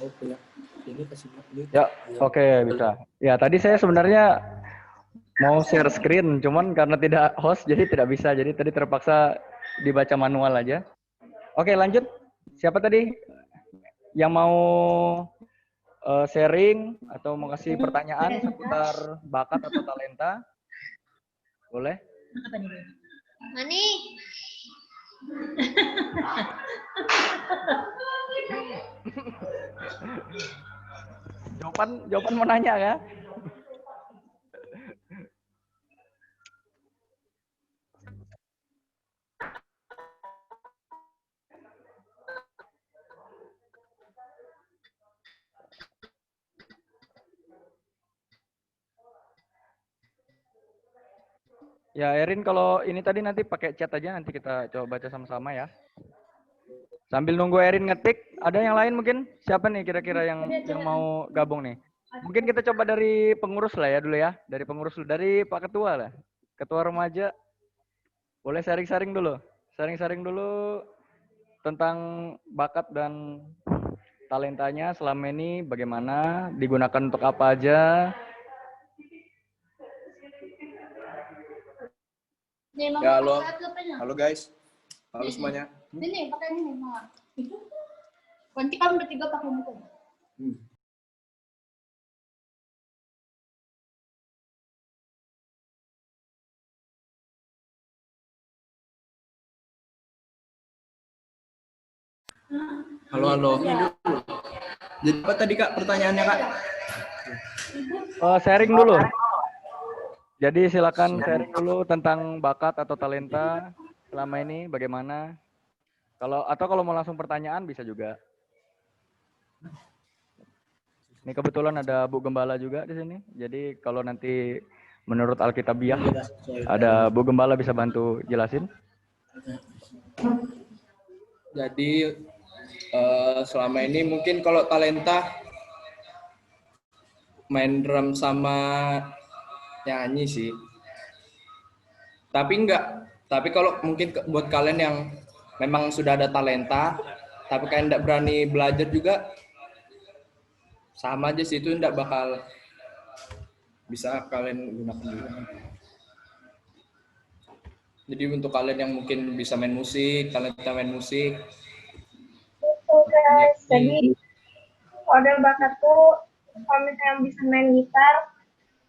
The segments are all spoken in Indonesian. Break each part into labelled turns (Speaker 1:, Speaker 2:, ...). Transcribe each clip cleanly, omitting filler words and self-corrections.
Speaker 1: Oke ya. Ini kasih ini.
Speaker 2: Ya, oke, bisa. Ya, tadi saya sebenarnya mau share screen, cuman karena tidak host jadi tidak bisa. Jadi tadi terpaksa dibaca manual aja. Oke, lanjut. Siapa tadi yang mau sharing atau mau kasih pertanyaan seputar bakat atau talenta? Boleh?
Speaker 3: Mani.
Speaker 2: Jawaban mau nanya ya? Ya, Erin, kalau ini tadi nanti pakai chat aja, nanti kita coba baca sama-sama ya. Sambil nunggu Erin ngetik, ada yang lain mungkin? Siapa nih kira-kira yang mau gabung nih? Mungkin kita coba dari pengurus lah ya dulu ya. Dari pengurus dulu, dari Pak Ketua lah. Ketua remaja, boleh sharing-sharing dulu. Sharing-sharing dulu tentang bakat dan talentanya selama ini bagaimana, digunakan untuk apa aja.
Speaker 1: Ya, halo guys. Halo semuanya.
Speaker 3: Ini pakai ini Mama. Nanti kan bertiga pakai buku.
Speaker 1: Halo. Jadi apa tadi Kak pertanyaannya Kak?
Speaker 2: Sharing dulu. Jadi silakan sharing dulu tentang bakat atau talenta selama ini bagaimana. Kalau mau langsung pertanyaan bisa juga. Ini kebetulan ada Bu Gembala juga di sini. Jadi kalau nanti menurut Alkitabiah ada Bu Gembala bisa bantu jelasin.
Speaker 1: Jadi selama ini mungkin kalau talenta main drum sama nyanyi sih. Tapi kalau mungkin buat kalian yang memang sudah ada talenta, tapi kalian tidak berani belajar juga, sama aja sih, itu tidak bakal bisa kalian gunakan juga. Jadi untuk kalian yang mungkin bisa main musik, talenta main musik.
Speaker 4: Oke guys, jadi ada bakat tuh kalau misalnya bisa main gitar,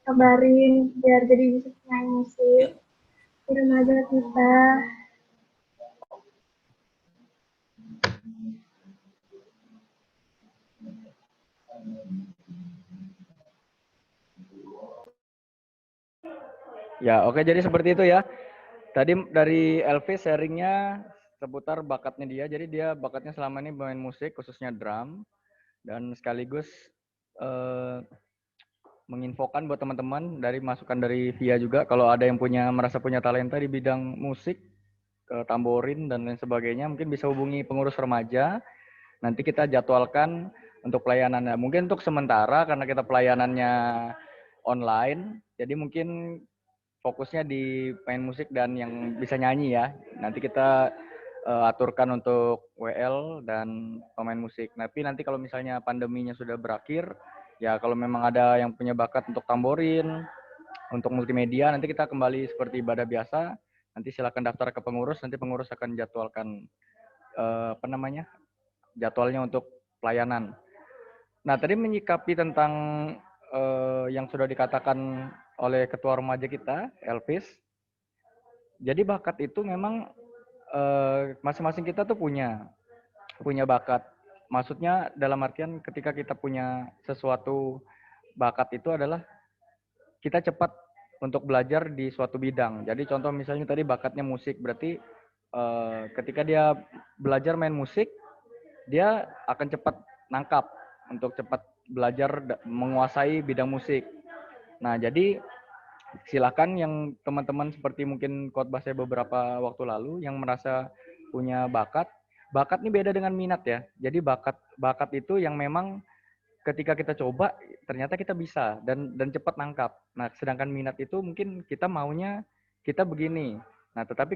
Speaker 4: kabarin biar jadi bisa main musik di remaja kita.
Speaker 2: Ya, oke, jadi seperti itu ya. Tadi dari Elvis sharingnya seputar bakatnya dia. Jadi dia bakatnya selama ini main musik, khususnya drum. Dan sekaligus menginfokan buat teman-teman dari masukan dari Via juga. Kalau ada yang merasa punya talenta di bidang musik, tamborin, dan lain sebagainya, mungkin bisa hubungi pengurus remaja. Nanti kita jadwalkan untuk pelayanannya. Mungkin untuk sementara karena kita pelayanannya online, jadi mungkin fokusnya di main musik dan yang bisa nyanyi ya. Nanti kita aturkan untuk WL dan pemain musik. Tapi nanti kalau misalnya pandeminya sudah berakhir, ya kalau memang ada yang punya bakat untuk tamborin, untuk multimedia, nanti kita kembali seperti ibadah biasa. Nanti silakan daftar ke pengurus, nanti pengurus akan jadwalkan jadwalnya untuk pelayanan. Nah, tadi menyikapi tentang yang sudah dikatakan oleh ketua remaja kita, Elvis. Jadi bakat itu memang masing-masing kita tuh punya bakat. Maksudnya dalam artian ketika kita punya sesuatu bakat itu adalah kita cepat untuk belajar di suatu bidang. Jadi contoh misalnya tadi bakatnya musik, berarti ketika dia belajar main musik, dia akan cepat nangkap untuk cepat belajar menguasai bidang musik. Nah, jadi silakan yang teman-teman seperti mungkin khotbah saya beberapa waktu lalu yang merasa punya bakat ini beda dengan minat ya. Jadi bakat itu yang memang ketika kita coba ternyata kita bisa dan cepat nangkap. Nah, sedangkan minat itu mungkin kita maunya kita begini. Nah, tetapi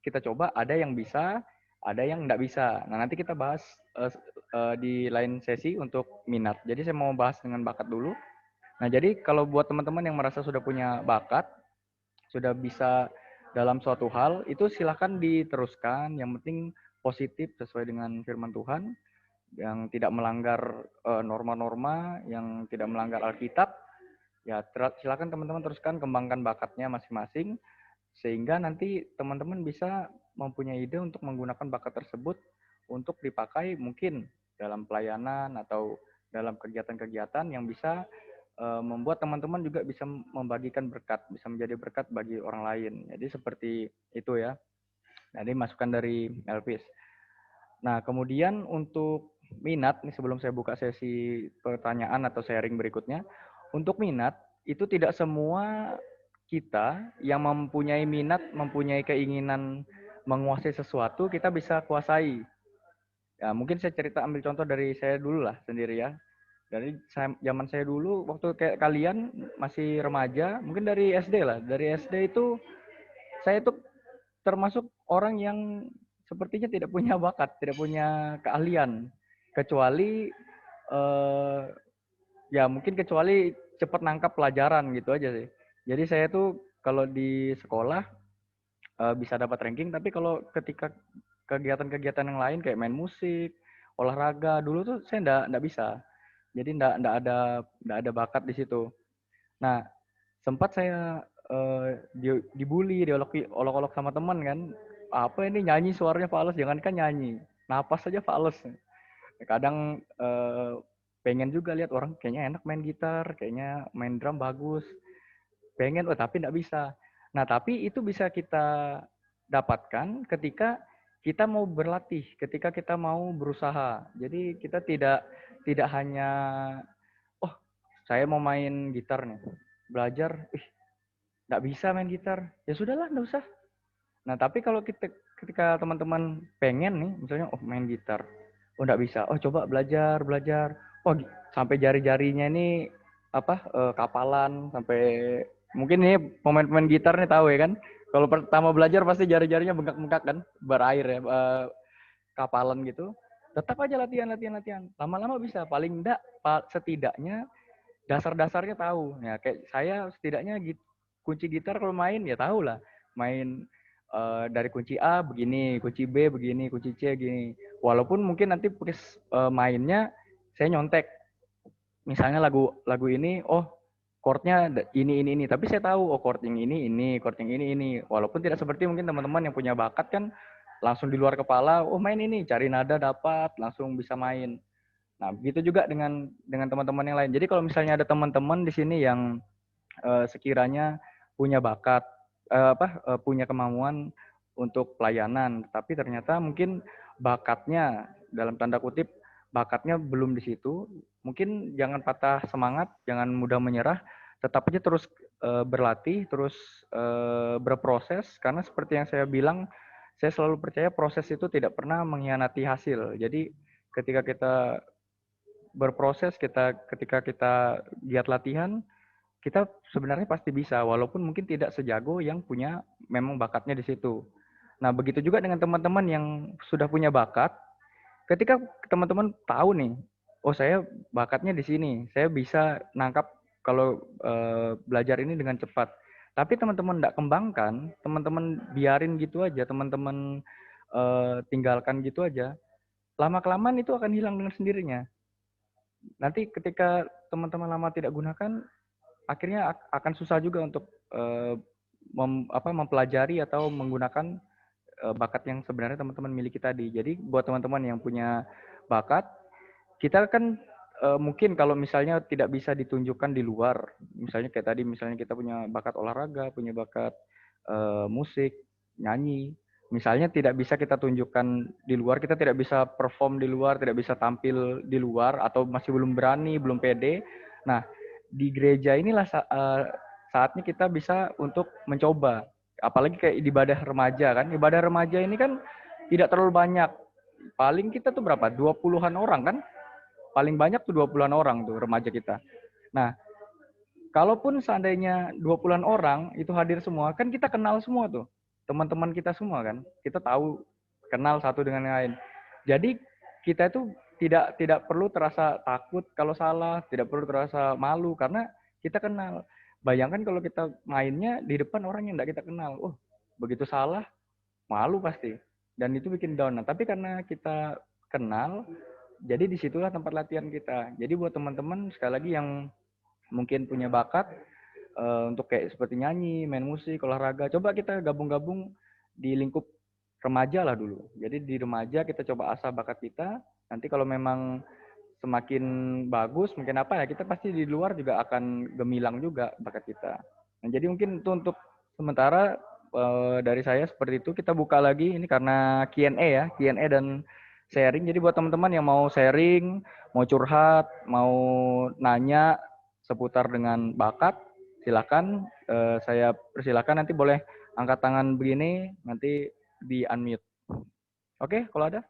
Speaker 2: kita coba ada yang bisa, ada yang nggak bisa. Nah, nanti kita bahas di lain sesi untuk minat. Jadi saya mau bahas dengan bakat dulu. Nah, jadi kalau buat teman-teman yang merasa sudah punya bakat, sudah bisa dalam suatu hal, itu silahkan diteruskan. Yang penting positif sesuai dengan firman Tuhan, yang tidak melanggar norma-norma, yang tidak melanggar Alkitab. Ya, silakan teman-teman teruskan kembangkan bakatnya masing-masing, sehingga nanti teman-teman bisa mempunyai ide untuk menggunakan bakat tersebut untuk dipakai mungkin dalam pelayanan atau dalam kegiatan-kegiatan yang bisa membuat teman-teman juga bisa membagikan berkat, bisa menjadi berkat bagi orang lain. Jadi seperti itu ya. Nah, ini masukan dari Elvis. Nah, kemudian untuk minat, nih sebelum saya buka sesi pertanyaan atau sharing berikutnya, untuk minat, itu tidak semua kita yang mempunyai minat, mempunyai keinginan menguasai sesuatu, kita bisa kuasai. Ya, mungkin saya cerita ambil contoh dari saya dulu lah sendiri ya. Dari zaman saya dulu, waktu kayak kalian masih remaja, mungkin dari SD lah. Dari SD itu, saya itu termasuk orang yang sepertinya tidak punya bakat, tidak punya keahlian. Kecuali ya mungkin kecuali cepat nangkap pelajaran gitu aja sih. Jadi saya tuh kalau di sekolah bisa dapat ranking, tapi kalau ketika kegiatan-kegiatan yang lain kayak main musik, olahraga, dulu tuh saya enggak bisa. Jadi enggak ada bakat di situ. Nah, sempat saya dibully, diolok-olok sama teman kan. Apa ini nyanyi suaranya fals, jangankan nyanyi, napas saja fals. Kadang pengen juga lihat orang kayaknya enak main gitar, kayaknya main drum bagus. Pengen, tapi enggak bisa. Nah, tapi itu bisa kita dapatkan ketika kita mau berlatih, ketika kita mau berusaha. Jadi kita tidak hanya, oh saya mau main gitar nih, belajar, nggak bisa main gitar, ya sudahlah nggak usah. Nah, tapi kalau ketika teman-teman pengen nih, misalnya main gitar, nggak bisa, coba belajar, sampai jari-jarinya ini kapalan, sampai mungkin ini pemain-pemain gitar nih tahu ya kan, kalau pertama belajar pasti jari-jarinya bengkak-bengkak kan, berair ya, kapalan gitu. Tetap aja latihan, lama-lama bisa, paling enggak setidaknya dasar-dasarnya tahu. Ya kayak saya setidaknya kunci gitar kalau main ya tahu lah. Main dari kunci A begini, kunci B begini, kunci C begini. Walaupun mungkin nanti mainnya saya nyontek. Misalnya lagu ini, chordnya ini, tapi saya tahu chord yang ini, chord yang ini. Walaupun tidak seperti mungkin teman-teman yang punya bakat kan langsung di luar kepala, main ini, cari nada dapat, langsung bisa main. Nah, begitu juga dengan teman-teman yang lain. Jadi kalau misalnya ada teman-teman di sini yang sekiranya punya bakat, punya kemampuan untuk pelayanan, tapi ternyata mungkin bakatnya, dalam tanda kutip, bakatnya belum di situ, mungkin jangan patah semangat, jangan mudah menyerah, tetap aja terus berlatih, terus berproses, karena seperti yang saya bilang, saya selalu percaya proses itu tidak pernah mengkhianati hasil. Jadi ketika kita berproses, ketika kita giat latihan, kita sebenarnya pasti bisa, walaupun mungkin tidak sejago yang punya memang bakatnya di situ. Nah, begitu juga dengan teman-teman yang sudah punya bakat, ketika teman-teman tahu nih, saya bakatnya di sini, saya bisa nangkap kalau belajar ini dengan cepat. Tapi teman-teman tidak kembangkan, teman-teman biarin gitu aja, teman-teman tinggalkan gitu aja, lama-kelamaan itu akan hilang dengan sendirinya. Nanti ketika teman-teman lama tidak gunakan, akhirnya akan susah juga untuk mempelajari atau menggunakan bakat yang sebenarnya teman-teman miliki tadi. Jadi buat teman-teman yang punya bakat, kita kan mungkin kalau misalnya tidak bisa ditunjukkan di luar, misalnya kayak tadi, misalnya kita punya bakat olahraga, punya bakat musik, nyanyi, misalnya tidak bisa kita tunjukkan di luar, kita tidak bisa perform di luar, tidak bisa tampil di luar, atau masih belum berani, belum pede. Nah, di gereja inilah saatnya kita bisa untuk mencoba. Apalagi kayak ibadah remaja kan. Ibadah remaja ini kan tidak terlalu banyak. Paling kita tuh berapa? 20-an orang kan? Paling banyak tuh 20-an orang tuh remaja kita. Nah, kalaupun seandainya 20-an orang itu hadir semua, kan kita kenal semua tuh. Teman-teman kita semua kan. Kita tahu kenal satu dengan yang lain. Jadi kita itu tidak perlu terasa takut kalau salah, tidak perlu terasa malu karena kita kenal. Bayangkan kalau kita mainnya di depan orang yang tidak kita kenal. Oh, begitu salah, malu pasti. Dan itu bikin down. Nah, tapi karena kita kenal, jadi disitulah tempat latihan kita. Jadi buat teman-teman sekali lagi yang mungkin punya bakat untuk kayak seperti nyanyi, main musik, olahraga, coba kita gabung-gabung di lingkup remaja lah dulu. Jadi di remaja kita coba asah bakat kita. Nanti kalau memang semakin bagus, mungkin apa ya, kita pasti di luar juga akan gemilang juga bakat kita. Nah, jadi mungkin itu untuk sementara dari saya seperti itu. Kita buka lagi ini karena Q&A ya, Q&A dan sharing. Jadi buat teman-teman yang mau sharing, mau curhat, mau nanya seputar dengan bakat, silakan. Saya persilakan, nanti boleh angkat tangan begini, nanti di unmute. Oke, kalau ada?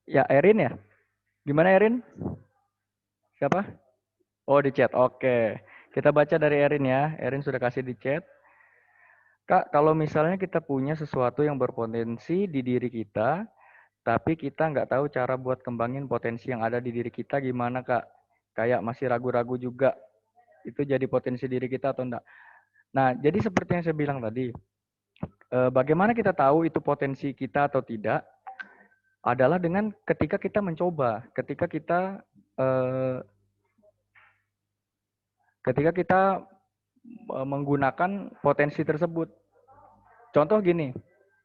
Speaker 2: Ya, Erin ya? Gimana Erin? Siapa? Oh, di chat. Oke. Kita baca dari Erin ya. Erin sudah kasih di chat. Kak, kalau misalnya kita punya sesuatu yang berpotensi di diri kita, tapi kita nggak tahu cara buat kembangin potensi yang ada di diri kita, gimana Kak? Kayak masih ragu-ragu juga, itu jadi potensi diri kita atau enggak? Nah, jadi seperti yang saya bilang tadi, bagaimana kita tahu itu potensi kita atau tidak, adalah dengan ketika kita mencoba, ketika kita menggunakan potensi tersebut. Contoh gini,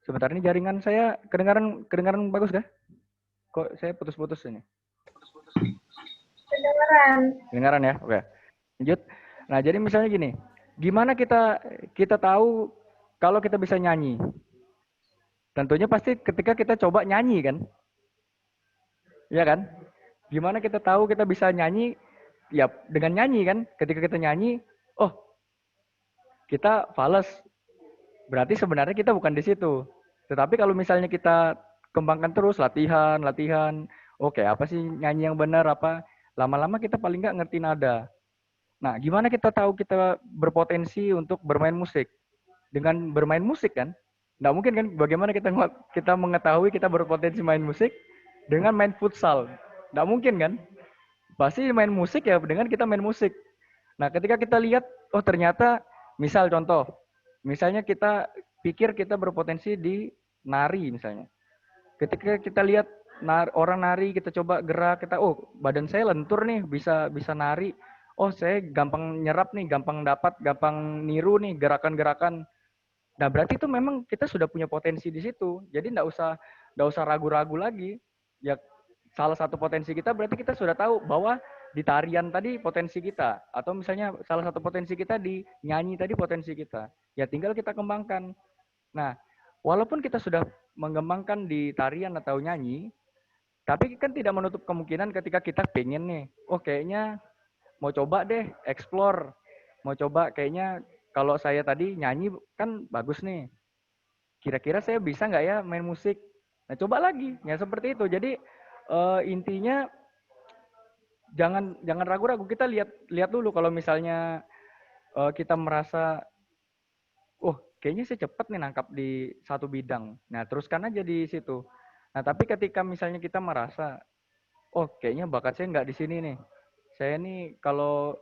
Speaker 2: sebentar ini jaringan saya kedengaran bagus kah? Kok saya putus-putus ini? Kedengaran ya, oke. Lanjut. Nah, jadi misalnya gini, gimana kita tahu kalau kita bisa nyanyi? Tentunya pasti ketika kita coba nyanyi kan? Iya kan? Gimana kita tahu kita bisa nyanyi? Ya dengan nyanyi kan? Ketika kita nyanyi, oh kita fales. Berarti sebenarnya kita bukan di situ. Tetapi kalau misalnya kita kembangkan terus, latihan, oke, apa sih nyanyi yang benar, apa, lama-lama kita paling nggak ngerti nada. Nah, gimana kita tahu kita berpotensi untuk bermain musik? Dengan bermain musik kan? Nggak mungkin kan, bagaimana kita mengetahui kita berpotensi main musik dengan main futsal? Nggak mungkin kan? Pasti main musik ya dengan kita main musik. Nah, ketika kita lihat, oh ternyata, misal contoh, misalnya kita pikir kita berpotensi di nari misalnya. Ketika kita lihat orang nari, kita coba gerak, oh badan saya lentur nih, bisa nari. Oh saya gampang nyerap nih, gampang niru nih gerakan-gerakan. Nah berarti itu memang kita sudah punya potensi di situ. Jadi nggak usah ragu-ragu lagi. Ya salah satu potensi kita berarti kita sudah tahu bahwa di tarian tadi potensi kita, atau misalnya salah satu potensi kita di nyanyi tadi potensi kita. Ya tinggal kita kembangkan. Nah, walaupun kita sudah mengembangkan di tarian atau nyanyi, tapi kan tidak menutup kemungkinan ketika kita pengen nih, oh kayaknya mau coba deh explore, mau coba kayaknya kalau saya tadi nyanyi kan bagus nih, kira-kira saya bisa nggak ya main musik? Nah coba lagi, ya seperti itu. Jadi intinya jangan ragu-ragu, kita lihat dulu kalau misalnya kita merasa oh kayaknya saya cepat nih nangkap di satu bidang, nah teruskan aja di situ. Nah tapi ketika misalnya kita merasa oh kayaknya bakat saya nggak di sini nih, saya nih kalau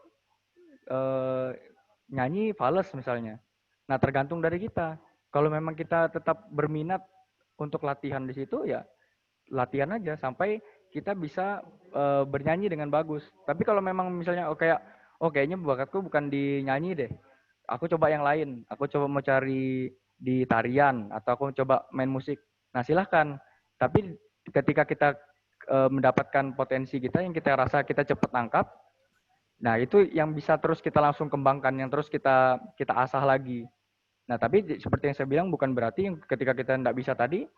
Speaker 2: nyanyi fales misalnya, nah tergantung dari kita. Kalau memang kita tetap berminat untuk latihan di situ, ya latihan aja sampai kita bisa bernyanyi dengan bagus. Tapi kalau memang misalnya kayaknya bakatku bukan di nyanyi deh, aku coba yang lain, aku coba mau cari di tarian atau aku coba main musik. Nah silahkan. Tapi ketika kita mendapatkan potensi kita yang kita rasa kita cepat nangkap, nah itu yang bisa terus kita langsung kembangkan, yang terus kita asah lagi. Nah tapi seperti yang saya bilang, bukan berarti yang ketika kita tidak bisa tadi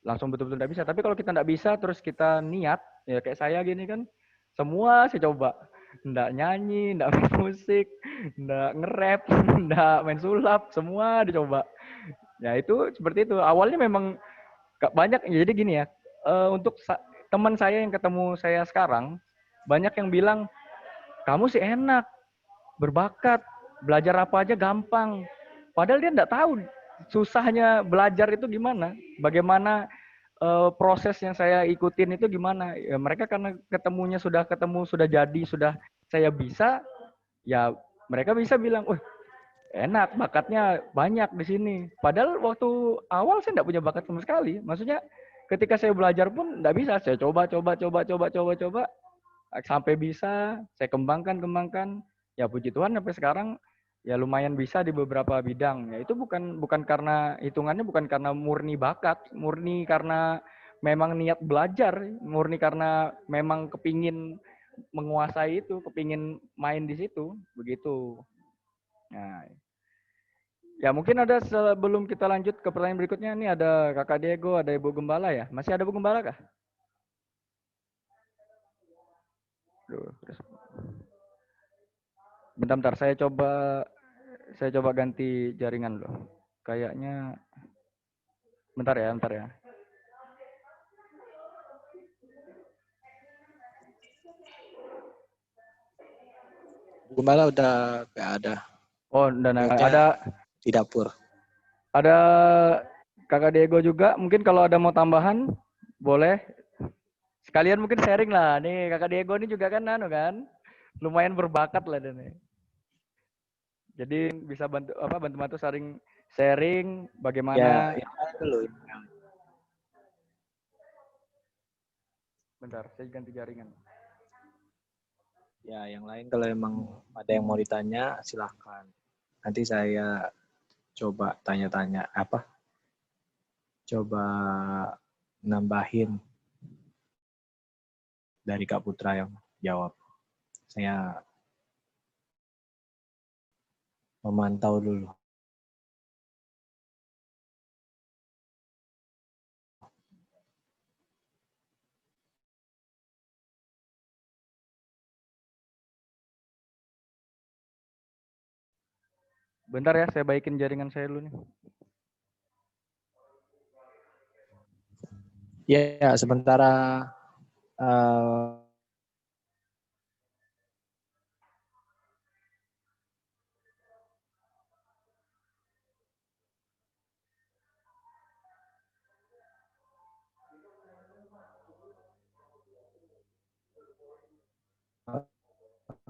Speaker 2: langsung betul-betul tidak bisa. Tapi kalau kita tidak bisa terus kita niat, ya kayak saya gini kan, semua saya coba. Nggak nyanyi, nggak main musik, nggak nge-rap, nggak main sulap, semua dicoba. Ya itu seperti itu. Awalnya memang gak banyak, jadi gini ya, untuk teman saya yang ketemu saya sekarang, banyak yang bilang, kamu sih enak, berbakat, belajar apa aja gampang. Padahal dia nggak tahu susahnya belajar itu gimana, bagaimana proses yang saya ikutin itu gimana. Ya, mereka karena ketemu, sudah jadi, sudah saya bisa, ya mereka bisa bilang, wah enak, bakatnya banyak di sini. Padahal waktu awal saya nggak punya bakat sama sekali. Maksudnya ketika saya belajar pun nggak bisa. Saya coba, sampai bisa. Saya kembangkan. Ya puji Tuhan sampai sekarang ya lumayan bisa di beberapa bidang. Ya itu bukan karena hitungannya bukan karena murni bakat, murni karena memang niat belajar, murni karena memang kepingin menguasai itu, kepingin main di situ, begitu. Nah, ya mungkin ada sebelum kita lanjut ke pertanyaan berikutnya, ini ada Kakak Diego, ada Ibu Gembala ya. Masih ada Bu Gembala kah? Bentar, saya coba ganti jaringan loh. Kayaknya, bentar ya.
Speaker 5: Gembala udah nggak ada.
Speaker 2: Oh, dan
Speaker 5: Kayaknya
Speaker 2: ada
Speaker 5: di dapur.
Speaker 2: ada Kakak Diego juga. Mungkin kalau ada mau tambahan, boleh. Sekalian mungkin sharing lah. Nih Kakak Diego ini juga kan kan, lumayan berbakat lah dan. Jadi bisa bantu sharing bagaimana.
Speaker 5: Ya, dulu.
Speaker 2: Bentar, saya ganti jaringan.
Speaker 5: Ya, yang lain kalau emang ada yang mau ditanya silahkan. Nanti saya coba tanya-tanya coba nambahin dari Kak Putra yang jawab. Saya memantau dulu.
Speaker 2: Bentar ya, saya baikin jaringan saya dulu nih.
Speaker 5: Ya, sementara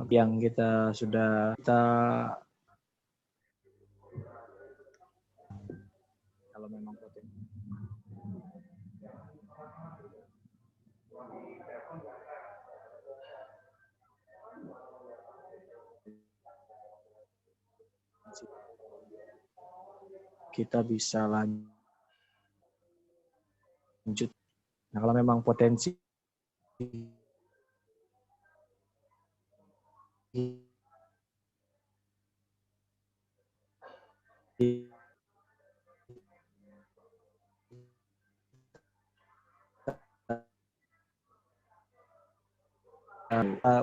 Speaker 5: yang kita kalau memang potensi kita bisa lanjut. Nah, kalau memang potensi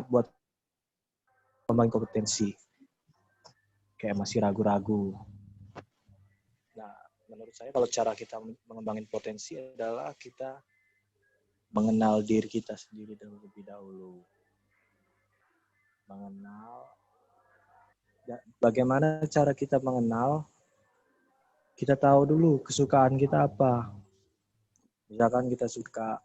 Speaker 5: buat kembang kompetensi kayak masih ragu-ragu. Nah, menurut saya kalau cara kita mengembangin potensi adalah kita mengenal diri kita sendiri terlebih dahulu. Mengenal bagaimana cara kita mengenal, kita tahu dulu kesukaan kita apa. Misalkan kita suka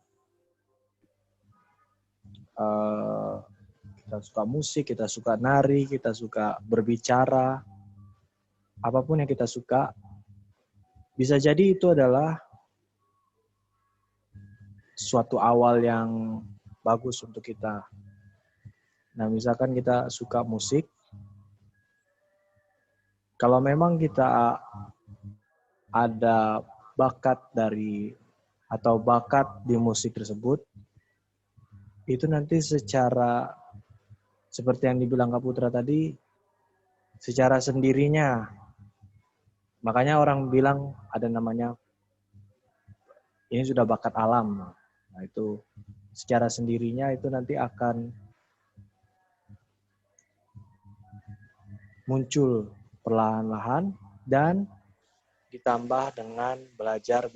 Speaker 5: musik, kita suka nari, kita suka berbicara, apapun yang kita suka, bisa jadi itu adalah suatu awal yang bagus untuk kita. Nah, misalkan kita suka musik, kalau memang kita ada bakat di musik tersebut, itu nanti seperti yang dibilang Kak Putra tadi, secara sendirinya. Makanya orang bilang ada namanya, ini sudah bakat alam. Nah, itu secara sendirinya itu nanti akan muncul perlahan-lahan dan ditambah dengan belajar.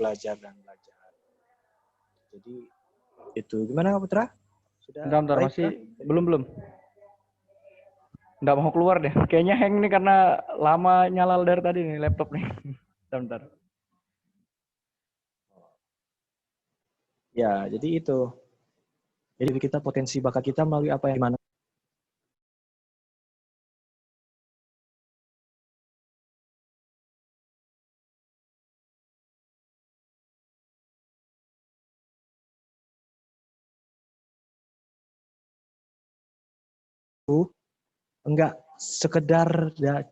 Speaker 5: Jadi itu gimana Kak Putra? Sudah
Speaker 2: Bentar,
Speaker 5: baik,
Speaker 2: masih belum. Nggak mau keluar deh. Kayaknya hang nih karena lama nyala dari tadi nih laptop nih. Bentar.
Speaker 5: Ya, jadi itu. Jadi kita potensi bakat kita melalui apa yang dimana. Enggak sekedar nggak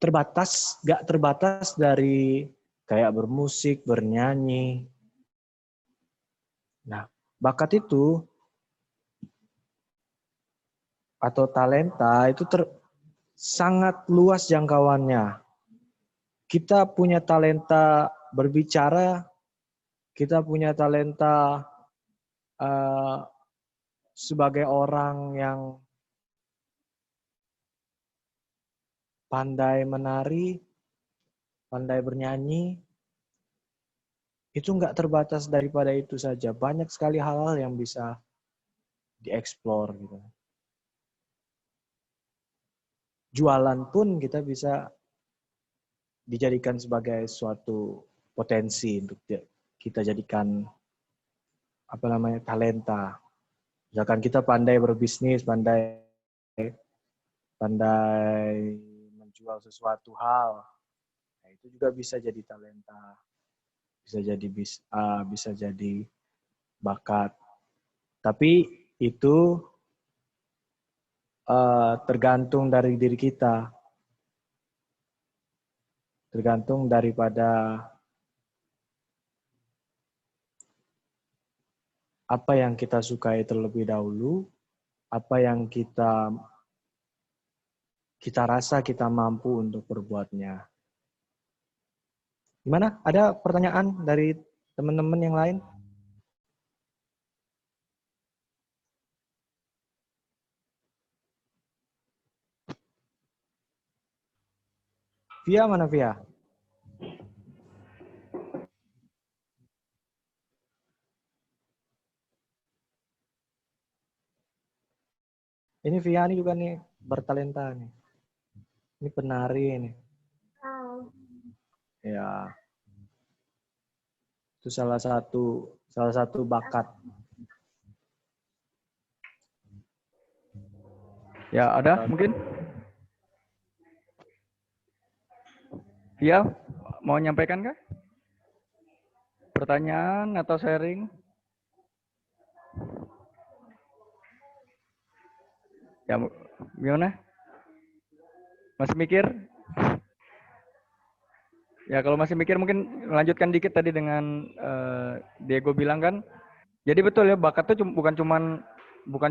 Speaker 5: terbatas dari kayak bermusik, bernyanyi. Nah, bakat itu atau talenta itu sangat luas jangkauannya. Kita punya talenta berbicara, kita punya talenta sebagai orang yang pandai menari, pandai bernyanyi, itu nggak terbatas daripada itu saja. Banyak sekali hal-hal yang bisa dieksplor gitu. Jualan pun kita bisa dijadikan sebagai suatu potensi untuk kita jadikan talenta. Misalkan kita pandai berbisnis, pandai menjual sesuatu hal, nah, itu juga bisa jadi talenta, bisa jadi bakat. Tapi itu tergantung dari diri kita, tergantung daripada apa yang kita sukai terlebih dahulu, apa yang kita rasa kita mampu untuk berbuatnya. Gimana? Ada pertanyaan dari teman-teman yang lain? Via mana Via? Ini Via ini juga nih bertalenta nih. Ini penari nih.
Speaker 4: Oh.
Speaker 5: Ya. Itu salah satu bakat.
Speaker 2: Ya, ada mungkin? Via, mau nyampaikan kah? Pertanyaan atau sharing? Ya, gimana? Masih mikir? Ya, kalau masih mikir mungkin lanjutkan dikit tadi dengan Diego bilang kan. Jadi betul ya, bakat itu bukan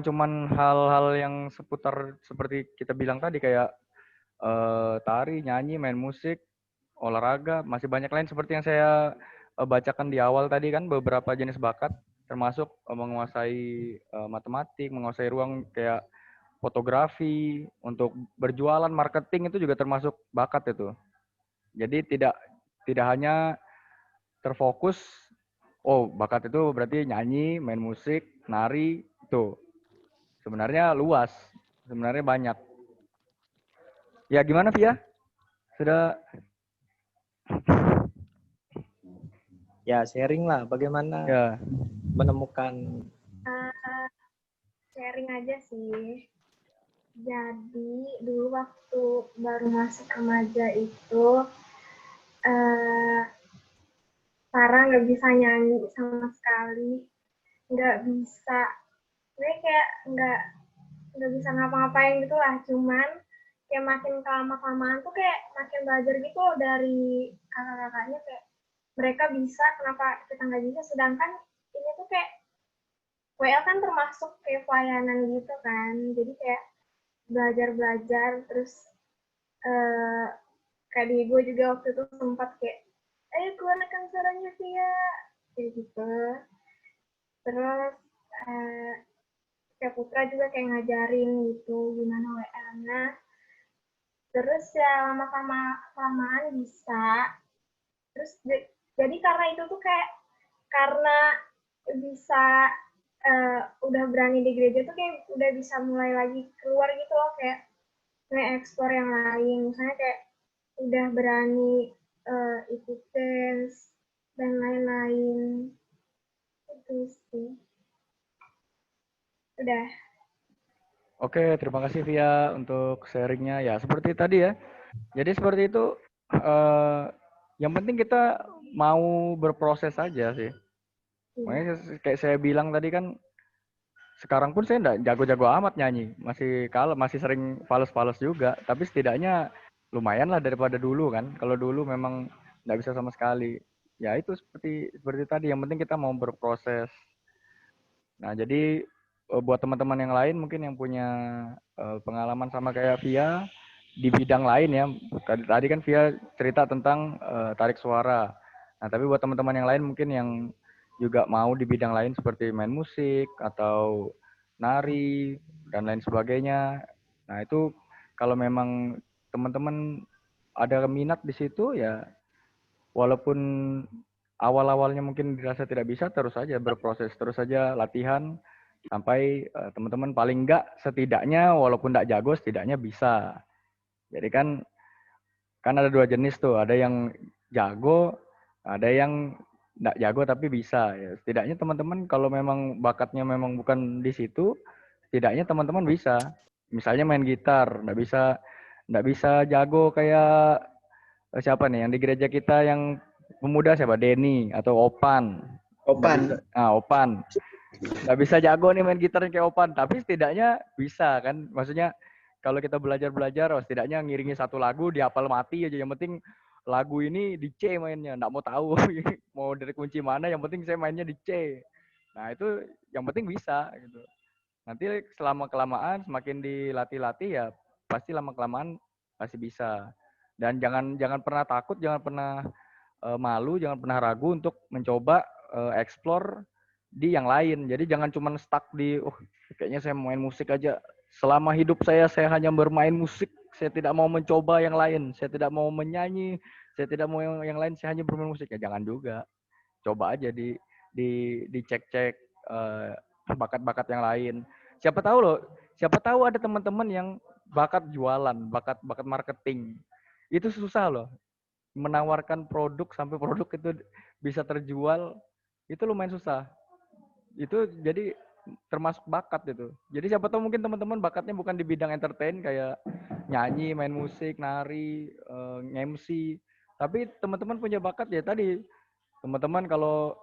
Speaker 2: cuman hal-hal yang seputar seperti kita bilang tadi kayak tari, nyanyi, main musik, olahraga, masih banyak lain seperti yang saya bacakan di awal tadi kan, beberapa jenis bakat termasuk menguasai matematik, menguasai ruang kayak fotografi, untuk berjualan, marketing itu juga termasuk bakat itu. Jadi tidak hanya terfokus, oh bakat itu berarti nyanyi, main musik, nari, itu. Sebenarnya luas, sebenarnya banyak. Ya gimana Via? Sudah?
Speaker 5: Ya sharing lah bagaimana
Speaker 2: Ya.
Speaker 5: menemukan.
Speaker 4: Sharing aja sih. Jadi dulu waktu baru masuk remaja itu Sarah nggak bisa nyanyi sama sekali, nggak bisa, gue kayak nggak bisa ngapa-ngapain gitu lah. Cuman kayak makin kelamaan tuh kayak makin belajar gitu loh dari kakak-kakaknya, kayak mereka bisa, kenapa kita nggak bisa. Sedangkan ini tuh kayak WL kan termasuk kayak pelayanan gitu kan, jadi kayak belajar terus kayak di gue juga waktu itu sempat kayak ayo keluarkan suaranya Via kayak gitu. Terus kayak Putra juga kayak ngajarin gitu gimana WL-nya. Terus ya lama-kelamaan bisa. Terus jadi karena itu tuh kayak karena bisa udah berani di gereja tuh kayak udah bisa mulai lagi keluar gitu loh, kayak nge-explore yang lain. Misalnya kayak udah berani ikut dance dan lain-lain. Itu sih. Udah.
Speaker 2: Oke, terima kasih Via untuk sharingnya. Ya, seperti tadi ya. Jadi seperti itu, yang penting kita mau berproses saja sih. Makanya kayak saya bilang tadi kan, sekarang pun saya enggak jago-jago amat nyanyi. Masih sering fals-fals juga. Tapi setidaknya lumayan lah daripada dulu kan. Kalau dulu memang enggak bisa sama sekali. Ya itu seperti tadi. Yang penting kita mau berproses. Nah jadi buat teman-teman yang lain mungkin yang punya pengalaman sama kayak Via di bidang lain ya. Tadi kan Via cerita tentang tarik suara. Nah tapi buat teman-teman yang lain mungkin yang juga mau di bidang lain seperti main musik atau nari dan lain sebagainya. Nah itu kalau memang teman-teman ada minat di situ ya, walaupun awal-awalnya mungkin dirasa tidak bisa, terus saja berproses, terus saja latihan sampai teman-teman paling enggak setidaknya walaupun tidak jago setidaknya bisa. Jadi kan ada dua jenis tuh, ada yang jago, ada yang enggak jago tapi bisa ya. Setidaknya teman-teman kalau memang bakatnya memang bukan di situ, setidaknya teman-teman bisa. Misalnya main gitar, enggak bisa jago kayak siapa nih yang di gereja kita yang pemuda siapa? Denny atau Opan.
Speaker 1: Opan.
Speaker 2: Opan. Nggak bisa jago nih main gitar kayak Opan, tapi setidaknya bisa kan. Maksudnya kalau kita belajar, setidaknya ngiringi satu lagu dihafal mati aja. Yang penting lagu ini di C mainnya, nggak mau tahu mau dari kunci mana. Yang penting saya mainnya di C. Nah itu yang penting bisa gitu. Nanti selama kelamaan semakin dilatih-latih ya pasti lama kelamaan pasti bisa. Dan jangan pernah takut, jangan pernah malu, jangan pernah ragu untuk mencoba explore di yang lain. Jadi jangan cuma stuck di kayaknya saya main musik aja. Selama hidup saya hanya bermain musik. Saya tidak mau mencoba yang lain. Saya tidak mau menyanyi. Saya tidak mau yang lain. Saya hanya bermain musik. Ya jangan juga. Coba aja dicek-cek bakat-bakat yang lain. Siapa tahu loh. Siapa tahu ada teman-teman yang bakat jualan, bakat marketing. Itu susah loh. Menawarkan produk sampai produk itu bisa terjual itu lumayan susah. Itu jadi termasuk bakat itu. Jadi siapa tahu mungkin teman-teman bakatnya bukan di bidang entertain kayak nyanyi, main musik, nari, nge-MC, tapi teman-teman punya bakat ya tadi. Teman-teman kalau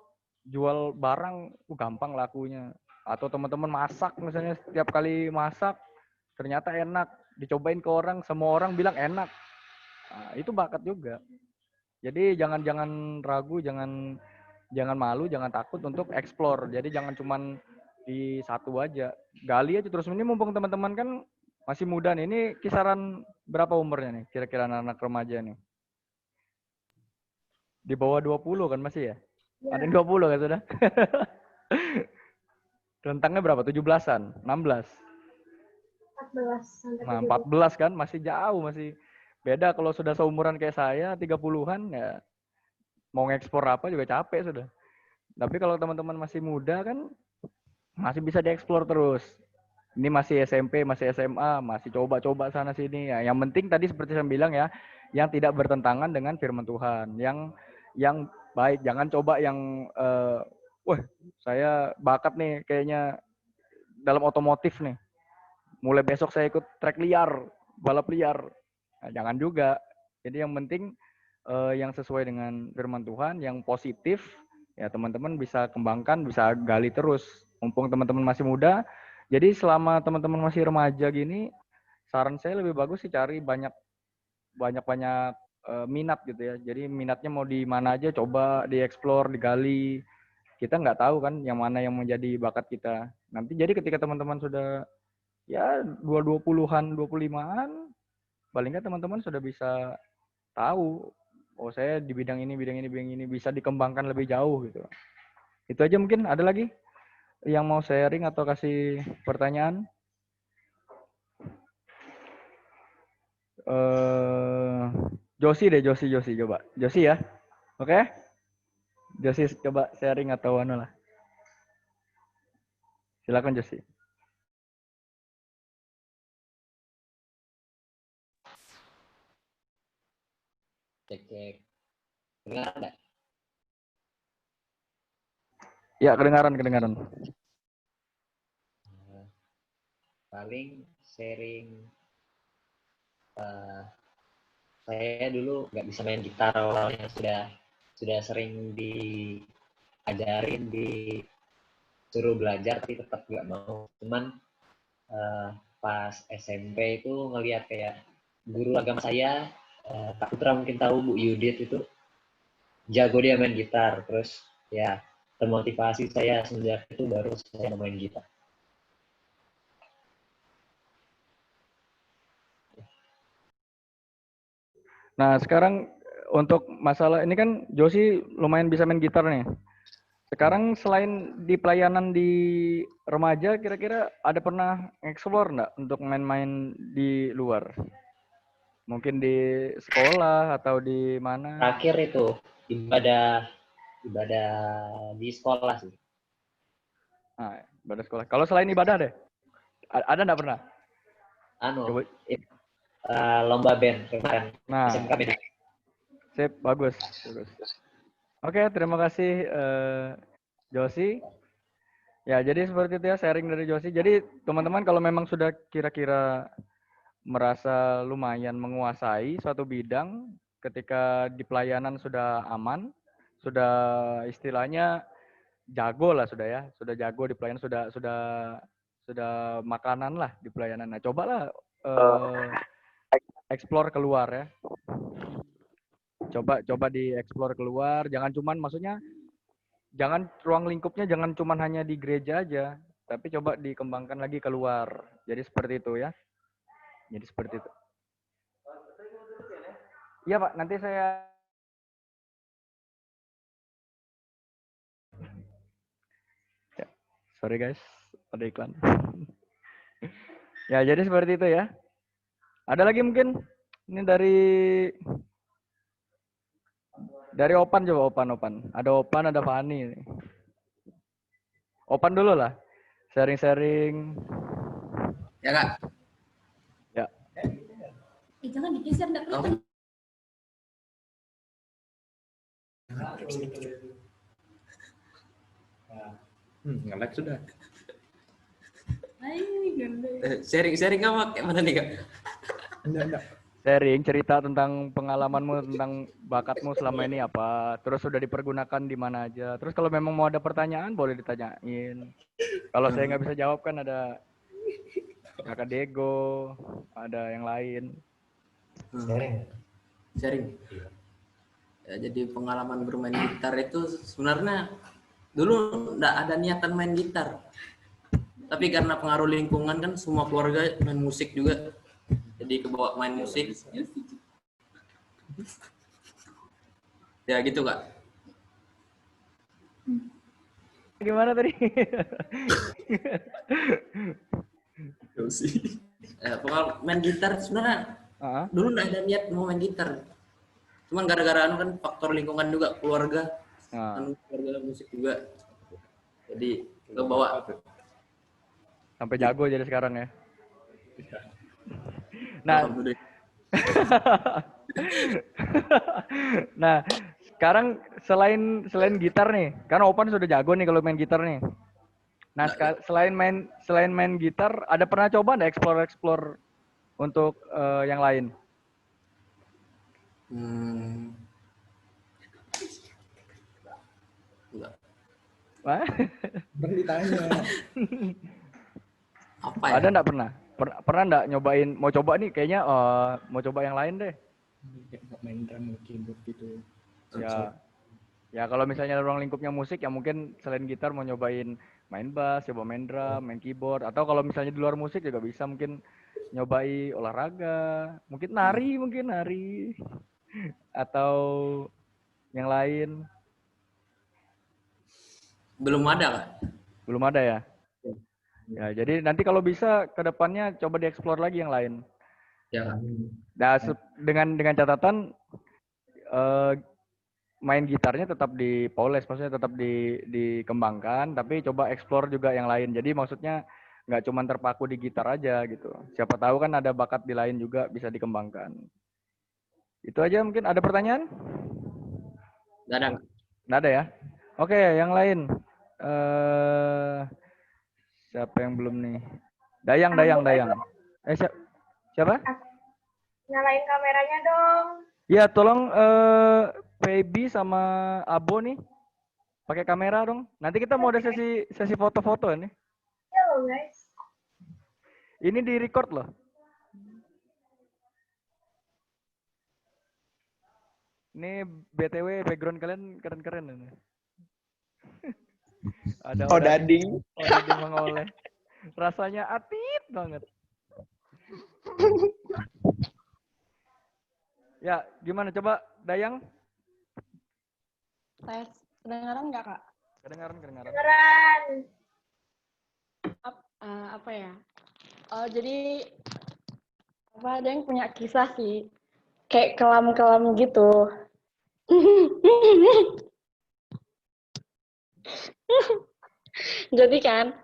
Speaker 2: jual barang gampang lakunya. Atau teman-teman masak misalnya setiap kali masak ternyata enak, dicobain ke orang, semua orang bilang enak. Nah, itu bakat juga. Jadi jangan ragu, jangan malu, jangan takut untuk explore. Jadi jangan cuman di satu aja. Gali aja terus. Ini mumpung teman-teman kan masih muda nih. Ini kisaran berapa umurnya nih? Kira-kira anak-anak remaja nih. Di bawah 20 kan masih ya? Ada yang 20 kan sudah? Rentangnya berapa? 17-an? 16?
Speaker 4: 14
Speaker 2: Nah, 14 kan masih jauh, masih beda kalau sudah seumuran kayak saya 30-an ya mau ngekspor apa juga capek sudah. Tapi kalau teman-teman masih muda kan masih bisa dieksplor terus. Ini masih SMP, masih SMA, masih coba-coba sana sini ya. Yang penting tadi seperti saya bilang ya, yang tidak bertentangan dengan firman Tuhan, yang baik. Jangan coba yang wah, saya bakat nih kayaknya dalam otomotif nih. Mulai besok saya ikut trek liar, balap liar. Nah, jangan juga. Jadi yang penting yang sesuai dengan firman Tuhan, yang positif, ya teman-teman bisa kembangkan, bisa gali terus. Mumpung teman-teman masih muda, jadi selama teman-teman masih remaja gini, saran saya lebih bagus sih cari banyak minat gitu ya. Jadi minatnya mau di mana aja, coba dieksplor, digali. Kita nggak tahu kan yang mana yang menjadi bakat kita. Nanti jadi ketika teman-teman sudah ya 20-an, 25-an, paling nggak teman-teman sudah bisa tahu, oh saya di bidang ini bisa dikembangkan lebih jauh gitu. Itu aja mungkin. Ada lagi yang mau sharing atau kasih pertanyaan? Josi coba. Josi ya. Oke? Josi coba sharing atau anu lah. Silakan Josi.
Speaker 6: Cek. Dengar nggak?
Speaker 2: Ya, kedengaran.
Speaker 6: Paling sharing. Saya dulu nggak bisa main gitar awalnya, sudah sering diajarin, disuruh belajar tapi tetap nggak mau. Cuman pas SMP itu ngelihat kayak guru agama saya, Kak Putra mungkin tahu, Bu Yudit itu jago dia main gitar, terus ya termotivasi saya sejak itu baru saya main gitar.
Speaker 2: Nah, sekarang untuk masalah ini kan Josi lumayan bisa main gitar nih. Sekarang selain di pelayanan di remaja, kira-kira ada pernah explore nggak untuk main-main di luar? Mungkin di sekolah atau di mana?
Speaker 6: Terakhir itu ibadah di sekolah sih.
Speaker 2: Nah, ibadah sekolah. Kalau selain ibadah deh, ada nggak pernah? Coba.
Speaker 6: Lomba band kemarin.
Speaker 2: Nah,
Speaker 6: SMK band.
Speaker 2: sip, bagus. Oke, terima kasih Josi. Ya, jadi seperti itu ya sharing dari Josi. Jadi teman-teman kalau memang sudah kira-kira merasa lumayan menguasai suatu bidang, ketika di pelayanan sudah aman, sudah istilahnya jago lah sudah ya, sudah jago di pelayanan, sudah makanan lah di pelayanan. Nah, cobalah explore keluar ya. Coba dieksplor keluar, jangan cuman maksudnya jangan ruang lingkupnya jangan cuman hanya di gereja aja, tapi coba dikembangkan lagi keluar. Jadi seperti itu ya. Jadi seperti itu. Iya, Pak, nanti saya ya, sorry guys, ada iklan. Ya, jadi seperti itu ya. Ada lagi mungkin ini dari Opan, coba Opan. Ada Opan, ada Fani. Opan dulu lah. Sharing-sharing.
Speaker 1: Ya Kak.
Speaker 2: Ya.
Speaker 3: Jangan digeser, enggak kelihatan.
Speaker 1: Nge-lag sudah.
Speaker 3: Ayo,
Speaker 1: Sharing apa? Kayak mana nih Kak?
Speaker 5: Enggak.
Speaker 2: Sharing cerita tentang pengalamanmu, tentang bakatmu selama ini apa, terus sudah dipergunakan di mana aja. Terus kalau memang mau ada pertanyaan boleh ditanyain. Kalau saya nggak bisa jawab kan ada Kakak Diego, ada yang lain.
Speaker 1: Sharing. Ya, jadi pengalaman bermain gitar itu sebenarnya dulu nggak ada niatan main gitar. Tapi karena pengaruh lingkungan kan semua keluarga main musik juga. Jadi kebawa main musik. Ya gitu Kak.
Speaker 2: Gimana tadi?
Speaker 1: Pengalaman main gitar sebenarnya dulu nggak ada niat mau main gitar. Cuman gara-gara kan faktor lingkungan juga, keluarga. Kan keluarga musik juga. Jadi kebawa.
Speaker 2: Sampai jago jadi sekarang ya. Nah, nah sekarang selain gitar nih, kan Opan sudah jago nih kalau main gitar nih. Nah, selain main gitar, ada pernah coba nggak explore untuk yang lain?
Speaker 1: Enggak.
Speaker 2: Wah?
Speaker 5: Pernah ditanya.
Speaker 1: Apa ya?
Speaker 2: Ada nggak pernah? Pernah nggak nyobain? Mau coba nih, kayaknya mau coba yang lain deh.
Speaker 5: Main drum, keyboard gitu.
Speaker 2: Ya kalau misalnya ruang lingkupnya musik, ya mungkin selain gitar mau nyobain main bass, coba main drum, main keyboard. Atau kalau misalnya di luar musik juga bisa mungkin nyobai olahraga, mungkin nari. Atau yang lain.
Speaker 1: Belum ada Kak.
Speaker 2: Belum ada ya? Ya, jadi nanti kalau bisa ke depannya coba dieksplor lagi yang lain.
Speaker 1: Ya Kak.
Speaker 2: Nah, dengan catatan main gitarnya tetap dipoles, maksudnya tetap dikembangkan, tapi coba eksplor juga yang lain. Jadi maksudnya nggak cuma terpaku di gitar aja gitu. Siapa tahu kan ada bakat di lain juga bisa dikembangkan. Itu aja mungkin. Ada pertanyaan?
Speaker 1: Nggak ada.
Speaker 2: Nggak ada ya? Oke, yang lain. Siapa yang belum nih? Dayang. Siapa?
Speaker 4: Nyalain kameranya dong.
Speaker 2: Ya, tolong Feby sama Abo nih pakai kamera dong. Nanti kita mau ada sesi foto-foto nih.
Speaker 4: Ya loh guys.
Speaker 2: Ini di record loh. Ini BTW background kalian keren-keren ini. Ada
Speaker 7: Odading.
Speaker 2: Odading mengoleh. Rasanya atit banget. Ya, gimana coba Dayang?
Speaker 8: Tes. Kedengaran nggak, Kak?
Speaker 2: Kedengaran.
Speaker 4: Beneran.
Speaker 8: Apa ya? Jadi ada yang punya kisah sih. Kayak kelam-kelam gitu. Jadi kan,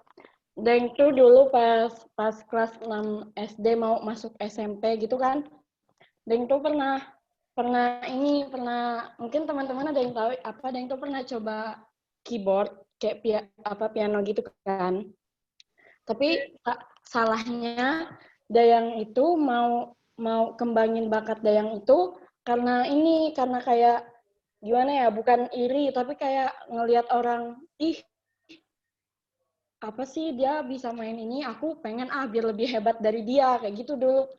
Speaker 8: Deng tuh dulu pas kelas 6 SD mau masuk SMP gitu kan. Deng tuh pernah mungkin teman-teman ada yang tahu apa, Deng tuh pernah coba keyboard kayak piano gitu kan. Tapi salahnya Dayang itu mau kembangin bakat Dayang itu karena kayak gimana ya, bukan iri tapi kayak ngelihat orang, ih apa sih dia bisa main ini, aku pengen biar lebih hebat dari dia, kayak gitu dulu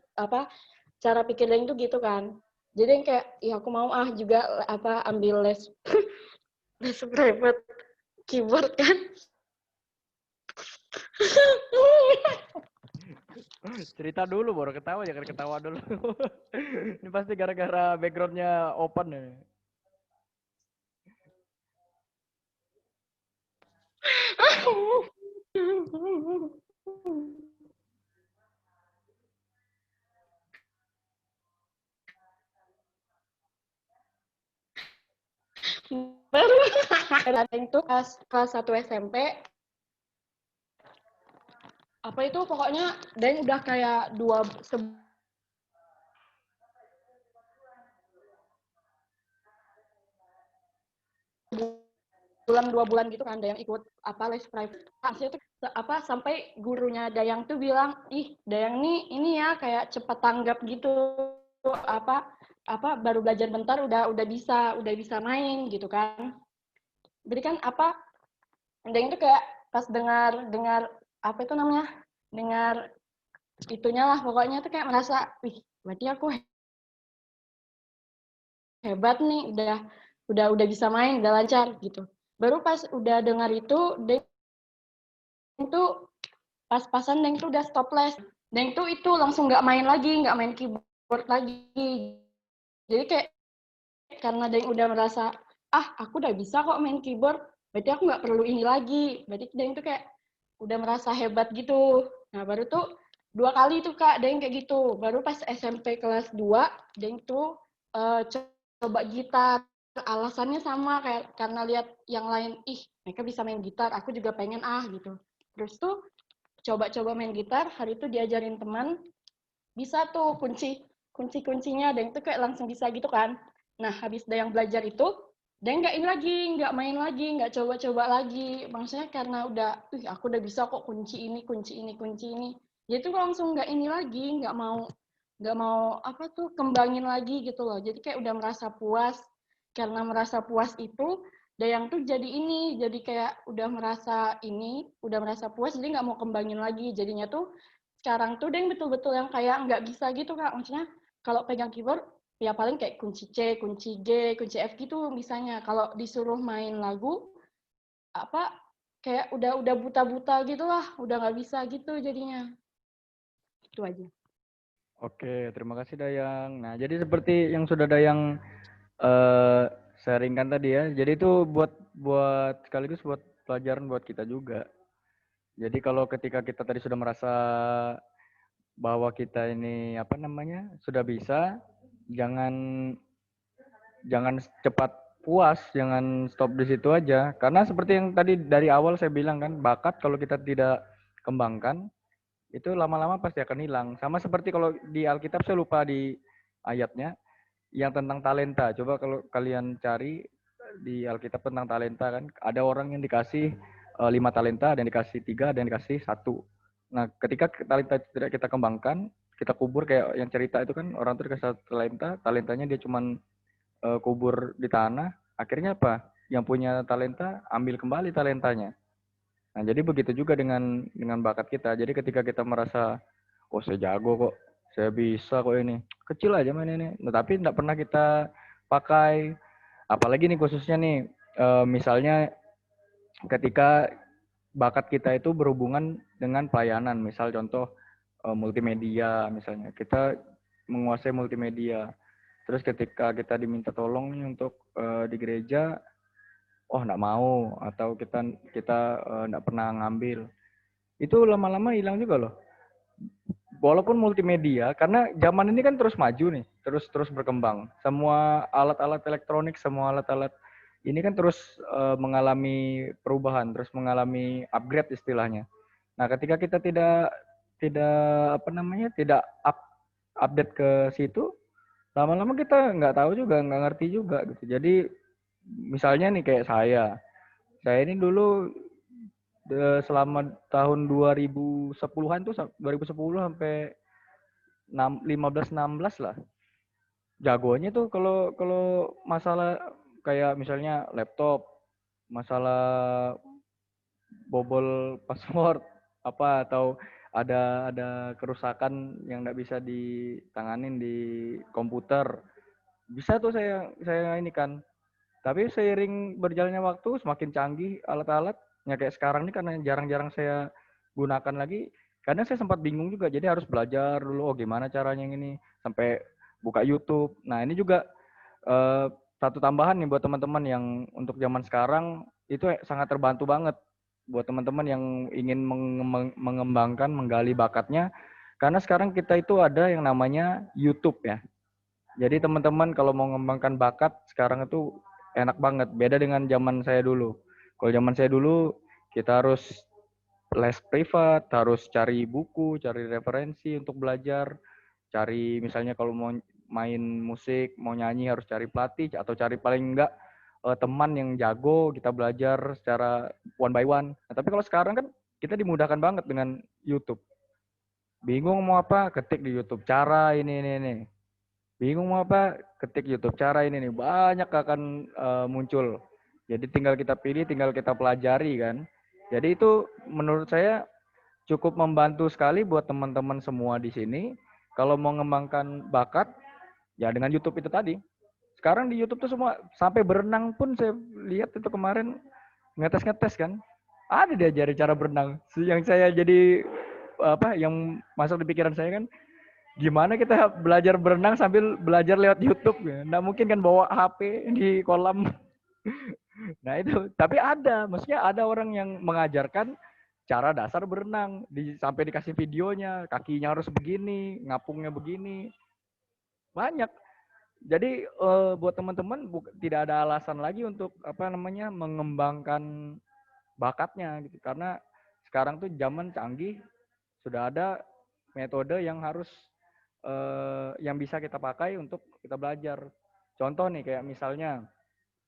Speaker 8: cara pikir Dayang tuh gitu kan. Jadi yang kayak ya aku mau juga ambil les les private keyboard kan.
Speaker 2: Cerita dulu baru ketawa, jangan ketawa dulu. Ini pasti gara-gara backgroundnya open ya.
Speaker 8: Baru itu kelas 1 SMP apa itu pokoknya Dan udah kayak bulan 2 bulan gitu kan Dayang ikut les private. Hasilnya tuh sampai gurunya Dayang tuh bilang, ih Dayang nih ini ya kayak cepat tanggap gitu, baru belajar bentar udah bisa main gitu kan. Jadi kan Dayang tuh kayak pas dengar apa itu namanya, dengar itunya lah pokoknya tuh kayak merasa, wih berarti aku hebat nih, udah bisa main, udah lancar gitu. Baru pas udah dengar itu, Deng tuh pas-pasan Deng tuh udah stop les. Deng tuh itu langsung nggak main keyboard lagi. Jadi kayak karena Deng udah merasa, aku udah bisa kok main keyboard, berarti aku nggak perlu ini lagi. Berarti Deng tuh kayak udah merasa hebat gitu. Nah baru tuh 2 kali tuh Kak Deng kayak gitu. Baru pas SMP kelas 2, Deng tuh coba gitar. Alasannya sama kayak karena lihat yang lain, ih mereka bisa main gitar, aku juga pengen gitu. Terus tuh coba main gitar, hari itu diajarin teman, bisa tuh kuncinya Deng tuh kayak langsung bisa gitu kan. Nah habis Dayang belajar itu, Deng nggak main lagi, nggak coba-coba lagi. Maksudnya karena aku udah bisa kok kunci ini. Jadi tuh langsung nggak ini lagi, nggak mau kembangin lagi gitu loh. Jadi kayak udah merasa puas. Karena merasa puas itu, Dayang tuh jadi kayak udah merasa puas, jadi nggak mau kembangin lagi. Jadinya tuh sekarang tuh Dayang betul-betul yang kayak nggak bisa gitu Kak. Maksudnya kalau pegang keyboard, ya paling kayak kunci C, kunci G, kunci F gitu misalnya. Kalau disuruh main lagu, kayak udah buta-buta gitu lah, udah nggak bisa gitu jadinya. Itu aja.
Speaker 2: Oke, terima kasih Dayang. Nah, jadi seperti yang sudah Dayang sharingkan tadi ya. Jadi itu buat sekaligus buat pelajaran buat kita juga. Jadi kalau ketika kita tadi sudah merasa bahwa kita ini sudah bisa, jangan cepat puas, jangan stop di situ aja. Karena seperti yang tadi dari awal saya bilang kan, bakat kalau kita tidak kembangkan itu lama-lama pasti akan hilang. Sama seperti kalau di Alkitab, saya lupa di ayatnya, yang tentang talenta. Coba kalau kalian cari di Alkitab tentang talenta kan, ada orang yang dikasih 5 talenta, ada yang dikasih 3, ada yang dikasih 1. Nah, ketika talenta tidak kita kembangkan, kita kubur kayak yang cerita itu kan, orang itu dikasih 1 talenta, talentanya dia cuman kubur di tanah, akhirnya apa? Yang punya talenta ambil kembali talentanya. Nah, jadi begitu juga dengan bakat kita. Jadi ketika kita merasa, oh saya jago kok, saya bisa kok ini, kecil aja main ini. Nah, tapi tidak pernah kita pakai. Apalagi nih khususnya nih, misalnya ketika bakat kita itu berhubungan dengan pelayanan. Misal contoh multimedia misalnya. Kita menguasai multimedia. Terus ketika kita diminta tolong nih untuk di gereja, oh nggak mau, atau kita nggak pernah ngambil, itu lama-lama hilang juga loh. Walaupun multimedia, karena zaman ini kan terus maju nih, terus berkembang. Semua alat-alat elektronik, semua alat-alat ini kan terus mengalami perubahan, terus mengalami upgrade istilahnya. Nah, ketika kita tidak update ke situ, lama-lama kita nggak tahu juga, nggak ngerti juga gitu. Jadi misalnya nih kayak saya ini dulu selama tahun 2010-an tuh 2010 sampai 15-16 lah. Jagonya tuh kalau masalah kayak misalnya laptop, masalah bobol password apa, atau ada kerusakan yang nggak bisa ditanganin di komputer, bisa tuh saya ini kan. Tapi seiring berjalannya waktu, semakin canggih alat-alatnya kayak sekarang ini, karena jarang-jarang saya gunakan lagi. Kadang saya sempat bingung juga, jadi harus belajar dulu, oh gimana caranya yang ini, sampai buka YouTube. Nah, ini juga satu tambahan nih buat teman-teman yang untuk zaman sekarang, itu sangat terbantu banget buat teman-teman yang ingin mengembangkan, menggali bakatnya. Karena sekarang kita itu ada yang namanya YouTube ya. Jadi teman-teman kalau mau mengembangkan bakat, sekarang itu enak banget. Beda dengan zaman saya dulu. Kalau zaman saya dulu, kita harus les privat, harus cari buku, cari referensi untuk belajar. Cari misalnya kalau mau main musik, mau nyanyi harus cari pelatih, atau cari paling enggak teman yang jago, kita belajar secara one by one. Nah, tapi kalau sekarang kan kita dimudahkan banget dengan YouTube. Bingung mau apa? Ketik di YouTube. Cara ini. Bingung mau apa? Ketik YouTube. Cara ini nih. Banyak akan muncul. Jadi tinggal kita pilih, tinggal kita pelajari kan. Jadi itu menurut saya cukup membantu sekali buat teman-teman semua di sini. Kalau mau mengembangkan bakat, ya dengan YouTube itu tadi. Sekarang di YouTube tuh semua, sampai berenang pun saya lihat itu kemarin ngetes kan. Ada diajari cara berenang. Yang saya jadi yang masuk di pikiran saya kan, gimana kita belajar berenang sambil belajar lewat YouTube ya. Nggak mungkin kan bawa HP di kolam. Nah itu, tapi maksudnya ada orang yang mengajarkan cara dasar berenang, sampai dikasih videonya, kakinya harus begini, ngapungnya begini. Banyak. Jadi buat teman-teman tidak ada alasan lagi untuk mengembangkan bakatnya gitu, karena sekarang tuh zaman canggih, sudah ada metode yang harus yang bisa kita pakai untuk kita belajar. Contoh nih kayak misalnya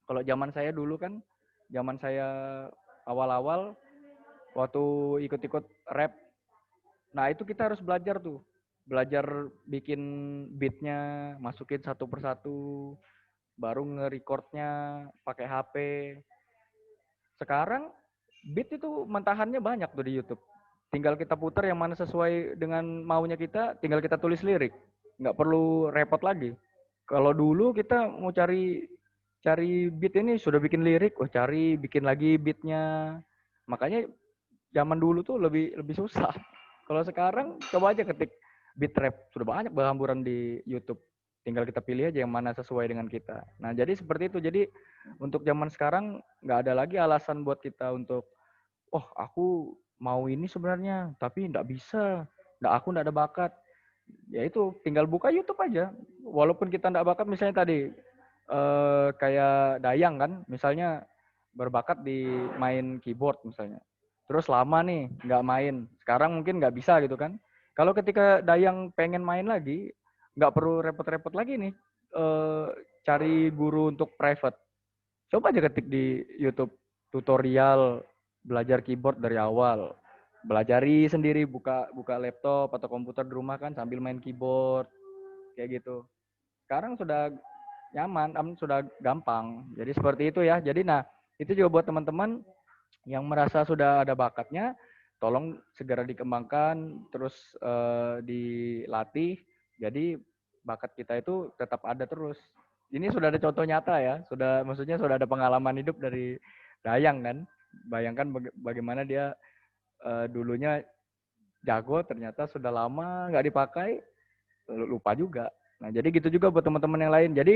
Speaker 2: kalau zaman saya dulu kan, zaman saya awal-awal waktu ikut-ikut rap, nah itu kita harus belajar tuh. Belajar bikin beatnya, masukin satu persatu, baru nge-recordnya pakai HP. Sekarang beat itu mentahannya banyak tuh di YouTube. Tinggal kita putar yang mana sesuai dengan maunya kita, tinggal kita tulis lirik. Nggak perlu repot lagi. Kalau dulu kita mau cari beat ini, sudah bikin lirik, bikin lagi beatnya. Makanya zaman dulu tuh lebih susah. Kalau sekarang coba aja ketik beat rap, sudah banyak berhamburan di YouTube. Tinggal kita pilih aja yang mana sesuai dengan kita. Nah, jadi seperti itu. Jadi untuk zaman sekarang nggak ada lagi alasan buat kita untuk, oh aku mau ini sebenarnya, tapi nggak bisa. Aku nggak ada bakat. Ya itu, tinggal buka YouTube aja. Walaupun kita nggak bakat, misalnya tadi, kayak Dayang kan, misalnya berbakat di main keyboard misalnya. Terus lama nih nggak main, sekarang mungkin nggak bisa gitu kan. Kalau ketika Dayang pengen main lagi, nggak perlu repot-repot lagi nih cari guru untuk private. Coba aja ketik di YouTube tutorial belajar keyboard dari awal. Belajari sendiri, buka laptop atau komputer di rumah kan sambil main keyboard kayak gitu. Sekarang sudah nyaman, sudah gampang. Jadi seperti itu ya. Jadi nah, itu juga buat teman-teman yang merasa sudah ada bakatnya, tolong segera dikembangkan, terus dilatih. Jadi bakat kita itu tetap ada terus. Ini sudah ada contoh nyata ya, maksudnya sudah ada pengalaman hidup dari Dayang kan. Bayangkan bagaimana dia dulunya jago, ternyata sudah lama nggak dipakai, lupa juga. Nah, jadi gitu juga buat teman-teman yang lain. Jadi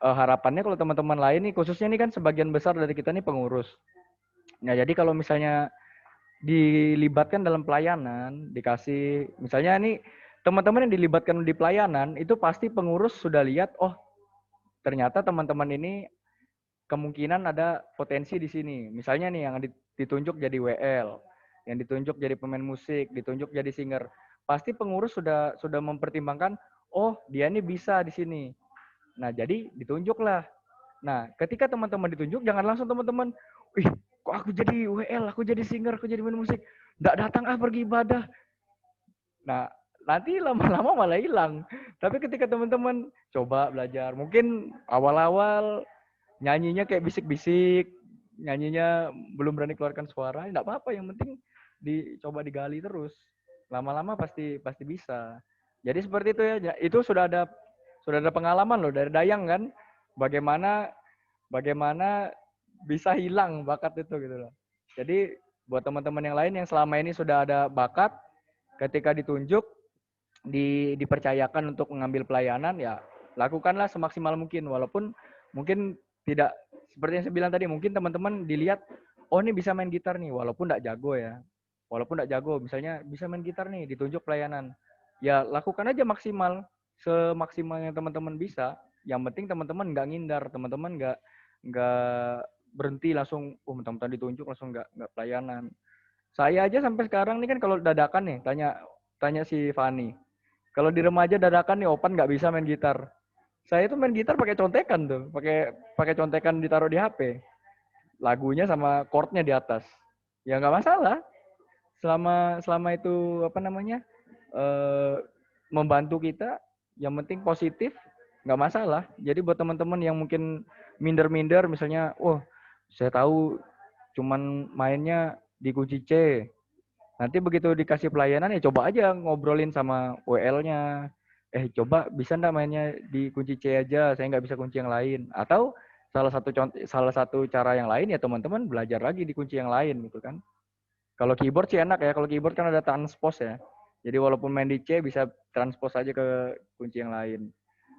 Speaker 2: harapannya kalau teman-teman lain nih, khususnya ini kan sebagian besar dari kita nih pengurus. Nah, jadi kalau misalnya dilibatkan dalam pelayanan, dikasih, misalnya nih teman-teman yang dilibatkan di pelayanan, itu pasti pengurus sudah lihat, oh ternyata teman-teman ini kemungkinan ada potensi di sini. Misalnya nih yang ditunjuk jadi WL, yang ditunjuk jadi pemain musik, ditunjuk jadi singer. Pasti pengurus sudah mempertimbangkan, oh dia ini bisa di sini. Nah, jadi ditunjuklah. Nah, ketika teman-teman ditunjuk, jangan langsung teman-teman, wih, kok aku jadi WL, aku jadi singer, aku jadi pemain musik. Nggak datang pergi ibadah. Nah, nanti lama-lama malah hilang. Tapi ketika teman-teman coba belajar, mungkin awal-awal nyanyinya kayak bisik-bisik, nyanyinya belum berani keluarkan suara, enggak apa-apa, yang penting dicoba digali terus. Lama-lama pasti bisa. Jadi seperti itu ya. Itu sudah ada pengalaman loh dari Dayang kan, bagaimana bisa hilang bakat itu gitu loh. Jadi buat teman-teman yang lain yang selama ini sudah ada bakat, ketika ditunjuk, dipercayakan untuk mengambil pelayanan, ya lakukanlah semaksimal mungkin. Walaupun mungkin tidak seperti yang saya bilang tadi, mungkin teman-teman dilihat, oh ini bisa main gitar nih, walaupun tidak jago ya. Walaupun tidak jago, misalnya bisa main gitar nih, ditunjuk pelayanan. Ya lakukan aja maksimal, semaksimal yang teman-teman bisa. Yang penting teman-teman nggak ngindar, teman-teman nggak berhenti langsung, teman-teman ditunjuk langsung nggak pelayanan. Saya aja sampai sekarang nih kan kalau dadakan nih, tanya si Fani. Kalau di remaja dadakan nih, Opan nggak bisa main gitar. Saya tuh main gitar pakai contekan tuh, pakai contekan ditaruh di HP. Lagunya sama chordnya di atas. Ya nggak masalah. Selama itu membantu kita, yang penting positif, nggak masalah. Jadi buat teman-teman yang mungkin minder-minder, misalnya, saya tahu cuman mainnya di kunci C. Nanti begitu dikasih pelayanan, ya coba aja ngobrolin sama WL-nya. Coba bisa nggak mainnya di kunci C aja, saya nggak bisa kunci yang lain. Atau salah satu cara yang lain ya teman-teman belajar lagi di kunci yang lain gitu kan. Kalau keyboard sih enak ya, kalau keyboard kan ada transpose ya. Jadi walaupun main di C bisa transpose aja ke kunci yang lain.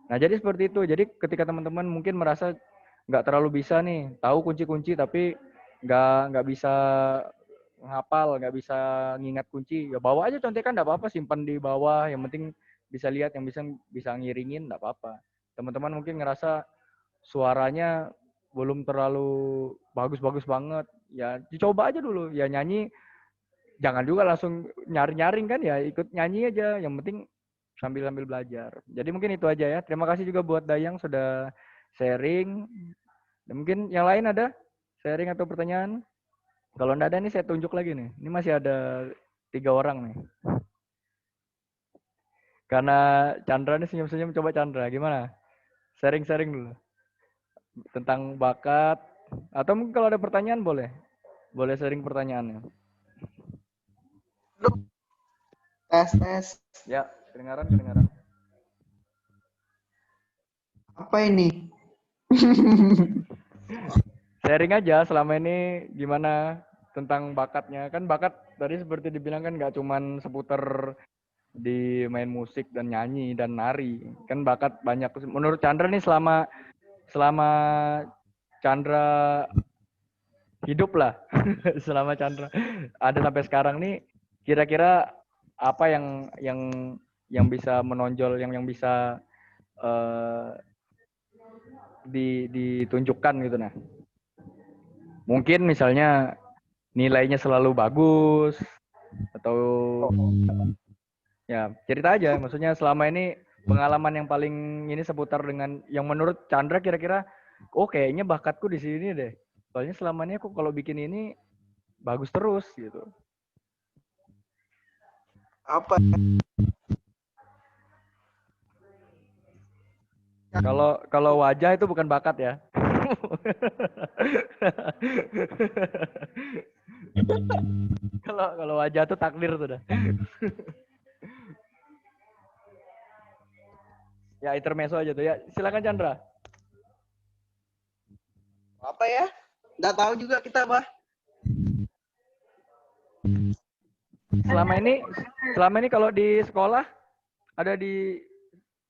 Speaker 2: Nah jadi seperti itu. Jadi ketika teman-teman mungkin merasa nggak terlalu bisa nih, tahu kunci-kunci tapi nggak bisa ngapal, nggak bisa ngingat kunci, ya bawa aja contekan, nggak apa-apa, simpan di bawah, yang penting bisa lihat, yang bisa ngiringin, nggak apa-apa. Teman-teman mungkin ngerasa suaranya belum terlalu bagus-bagus banget, ya dicoba aja dulu, ya nyanyi, jangan juga langsung nyaring kan, ya ikut nyanyi aja, yang penting sambil belajar. Jadi mungkin itu aja ya. Terima kasih juga buat Dayang sudah sharing. Dan mungkin yang lain ada sharing atau pertanyaan? Kalau enggak ada nih saya tunjuk lagi nih. Ini masih ada 3 orang nih. Karena Chandra nih senyum-senyum, coba Chandra gimana? Sharing-sharing dulu. Tentang bakat. Atau mungkin kalau ada pertanyaan boleh. Boleh sharing pertanyaannya.
Speaker 7: Tes.
Speaker 2: Ya, kedengaran.
Speaker 7: Apa ini?
Speaker 2: Sharing aja selama ini gimana tentang bakatnya. Kan bakat tadi seperti dibilang kan nggak cuman seputar di main musik dan nyanyi dan nari. Kan bakat banyak. Menurut Chandra nih selama Chandra hidup lah. Selama Chandra ada sampai sekarang nih, kira-kira apa yang bisa menonjol, yang bisa ditunjukkan gitu nah. Mungkin misalnya nilainya selalu bagus atau ya cerita aja, maksudnya selama ini pengalaman yang paling ini seputar dengan yang menurut Chandra kira-kira, oh kayaknya bakatku di sini deh. Soalnya selama ini aku kalau bikin ini bagus terus gitu.
Speaker 7: Apa?
Speaker 2: Kalau wajah itu bukan bakat ya. Kalau wajah itu takdir tuh dah. Ya intermezzo aja tuh ya. Silakan Chandra.
Speaker 7: Apa ya? Nggak tahu juga kita, Bah.
Speaker 2: Selama ini kalau di sekolah ada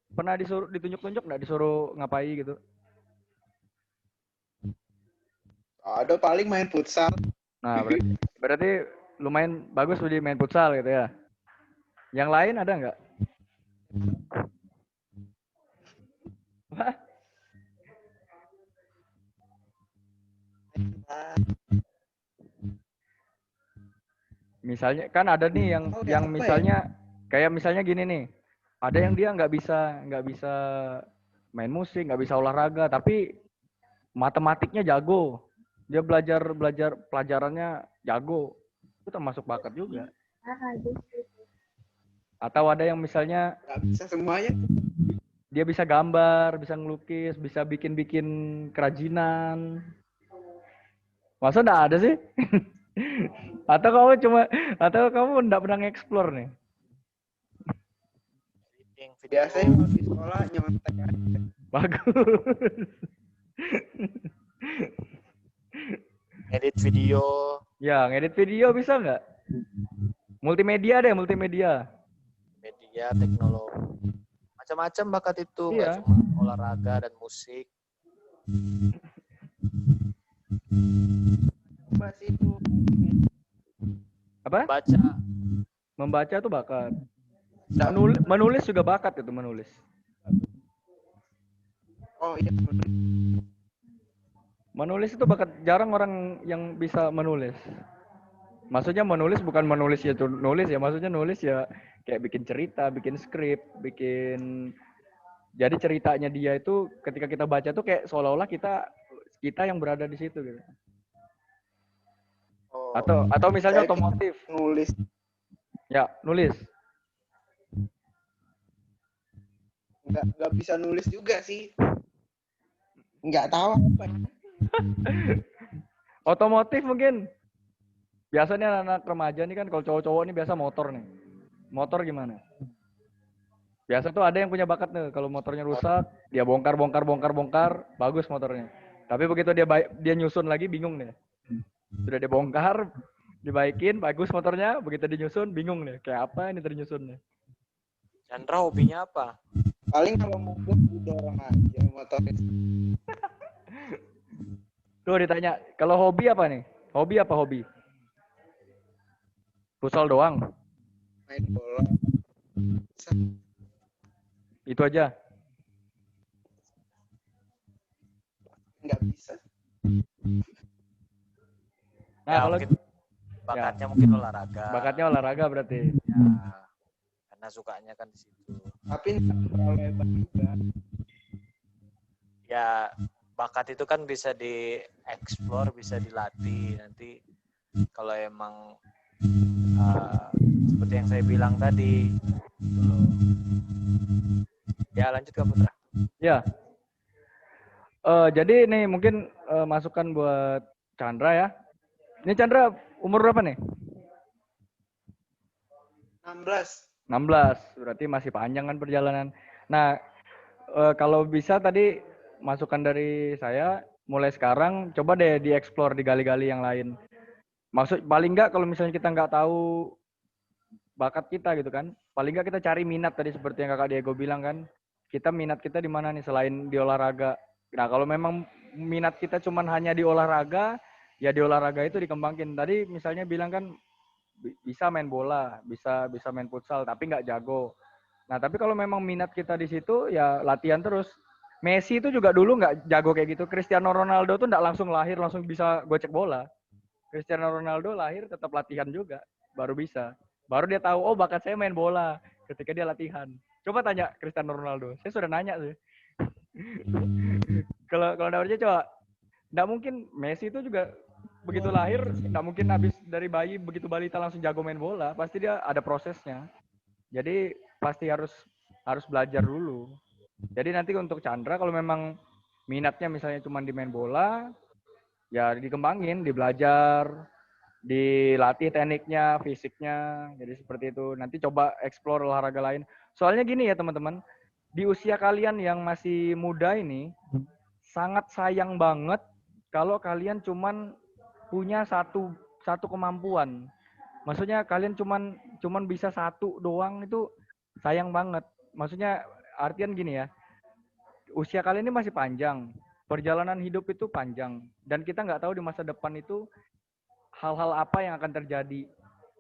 Speaker 2: pernah disuruh ditunjuk-tunjuk nggak, disuruh ngapain gitu?
Speaker 7: Ada paling main futsal.
Speaker 2: Nah, berarti lumayan bagus di main futsal gitu ya. Yang lain ada nggak? Wah. Misalnya kan ada nih yang misalnya kayak misalnya gini nih. Ada yang dia nggak bisa main musik, nggak bisa olahraga, tapi matematiknya jago. Dia belajar pelajarannya jago. Itu termasuk bakat juga. Atau ada yang misalnya
Speaker 7: Nggak bisa semuanya.
Speaker 2: dia bisa gambar, bisa ngelukis, bisa bikin kerajinan. Masa enggak ada sih? Atau kamu enggak pernah nge-explore nih?
Speaker 7: Biasanya kalau di sekolah nyontek aja.
Speaker 2: Bagus.
Speaker 5: Edit video.
Speaker 2: Ya, ngedit video bisa nggak? Multimedia deh, multimedia.
Speaker 5: Media, teknologi. Macam-macam bakat itu.
Speaker 2: Iya.
Speaker 5: Nggak cuma olahraga dan musik.
Speaker 7: Bahas itu.
Speaker 2: Apa?
Speaker 5: Baca.
Speaker 2: Membaca tuh bakat. Menulis juga bakat itu, menulis.
Speaker 7: Oh iya.
Speaker 2: Menulis itu bakat, jarang orang yang bisa menulis. Maksudnya menulis bukan menulis ya tuh nulis ya, maksudnya nulis ya kayak bikin cerita, bikin skrip, jadi ceritanya dia itu ketika kita baca tuh kayak seolah-olah kita yang berada di situ gitu.
Speaker 7: Oh,
Speaker 2: Atau misalnya
Speaker 7: saya
Speaker 2: otomotif.
Speaker 7: nulis.
Speaker 2: Ya, nulis.
Speaker 7: Nggak bisa nulis juga sih. Nggak tahu apa.
Speaker 2: Otomotif mungkin. Biasanya anak-anak remaja nih kan kalau cowok-cowok nih biasa motor nih. Motor gimana? Biasa tuh ada yang punya bakat nih, kalau motornya rusak, dia bongkar, bagus motornya. Tapi begitu dia nyusun lagi bingung nih. Sudah dia bongkar, dibaikin, bagus motornya, begitu dinyusun bingung nih. Kayak apa ini ternyusun nih.
Speaker 5: Chandra hobinya apa?
Speaker 7: Paling kalau mogok didorong aja motornya.
Speaker 2: Tuh ditanya, kalau hobi apa nih? Hobi? Futsal doang?
Speaker 7: Main bola.
Speaker 2: Itu aja?
Speaker 7: Nggak bisa.
Speaker 2: Nah,
Speaker 5: Ya,
Speaker 2: kalau
Speaker 5: mungkin bakatnya mungkin olahraga.
Speaker 2: bakatnya olahraga berarti.
Speaker 5: Ya, karena sukanya kan di situ.
Speaker 7: Tapi nggak terlalu hebat juga.
Speaker 5: Ya, bakat itu kan bisa dieksplor, bisa dilatih. Nanti kalau emang seperti yang saya bilang tadi, gitu loh. Ya, lanjut ke Putra.
Speaker 2: Ya. Jadi nih mungkin masukan buat Chandra ya. Ini Chandra umur berapa nih?
Speaker 7: 16.
Speaker 2: 16. Berarti masih panjang kan perjalanan. Nah, kalau bisa tadi masukan dari saya, mulai sekarang coba deh dieksplor, digali-gali yang lain. Maksud paling nggak kalau misalnya kita nggak tahu bakat kita gitu kan, paling nggak kita cari minat tadi seperti yang Kakak Diego bilang kan. Kita minat kita di mana nih selain di olahraga. Nah, kalau memang minat kita cuman hanya di olahraga, ya di olahraga itu dikembangin. Tadi misalnya bilang kan bisa main bola, bisa main futsal, tapi nggak jago. Nah, tapi kalau memang minat kita di situ, ya latihan terus. Messi itu juga dulu nggak jago kayak gitu. Cristiano Ronaldo tuh nggak langsung lahir, langsung bisa gocek bola. Cristiano Ronaldo lahir tetap latihan juga, baru bisa. Baru dia tahu, oh bakat saya main bola, ketika dia latihan. Coba tanya Cristiano Ronaldo. Saya sudah nanya sih. Kalau Daurja coba, nggak mungkin Messi itu juga begitu lahir, nggak mungkin habis dari bayi begitu balita langsung jago main bola. Pasti dia ada prosesnya. Jadi pasti harus belajar dulu. Jadi nanti untuk Chandra kalau memang minatnya misalnya cuma di main bola, ya dikembangin, dibelajar, dilatih tekniknya, fisiknya. Jadi seperti itu. Nanti coba explore olahraga lain. Soalnya gini ya teman-teman, di usia kalian yang masih muda ini sangat sayang banget kalau kalian cuman punya satu kemampuan. Maksudnya kalian cuman bisa satu doang, itu sayang banget. Maksudnya artian gini ya, usia kalian ini masih panjang, perjalanan hidup itu panjang, dan kita nggak tahu di masa depan itu hal-hal apa yang akan terjadi.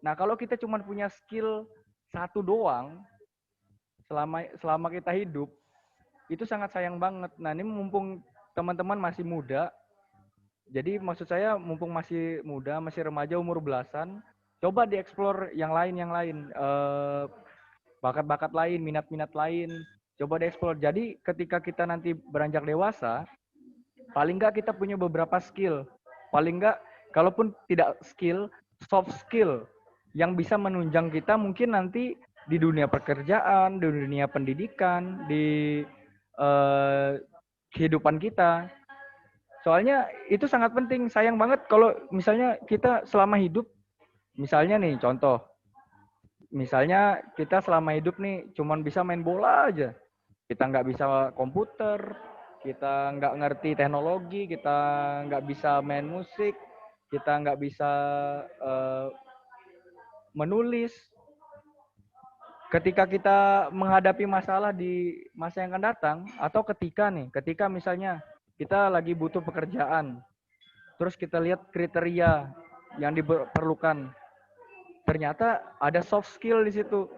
Speaker 2: Nah kalau kita cuma punya skill satu doang selama kita hidup, itu sangat sayang banget. Nah ini mumpung teman-teman masih muda, jadi maksud saya mumpung masih muda, masih remaja umur belasan, coba dieksplor yang lain, bakat-bakat lain, minat-minat lain, coba dieksplor. Jadi ketika kita nanti beranjak dewasa, paling nggak kita punya beberapa skill, paling nggak kalaupun tidak skill, soft skill yang bisa menunjang kita mungkin nanti di dunia pekerjaan, di dunia pendidikan, di kehidupan kita. Soalnya itu sangat penting. Sayang banget kalau misalnya kita selama hidup, misalnya nih contoh, misalnya kita selama hidup nih cuman bisa main bola aja. Kita nggak bisa komputer, kita nggak ngerti teknologi, kita nggak bisa main musik, kita nggak bisa menulis. Ketika kita menghadapi masalah di masa yang akan datang, atau ketika misalnya kita lagi butuh pekerjaan, terus kita lihat kriteria yang diperlukan, ternyata ada soft skill di situ,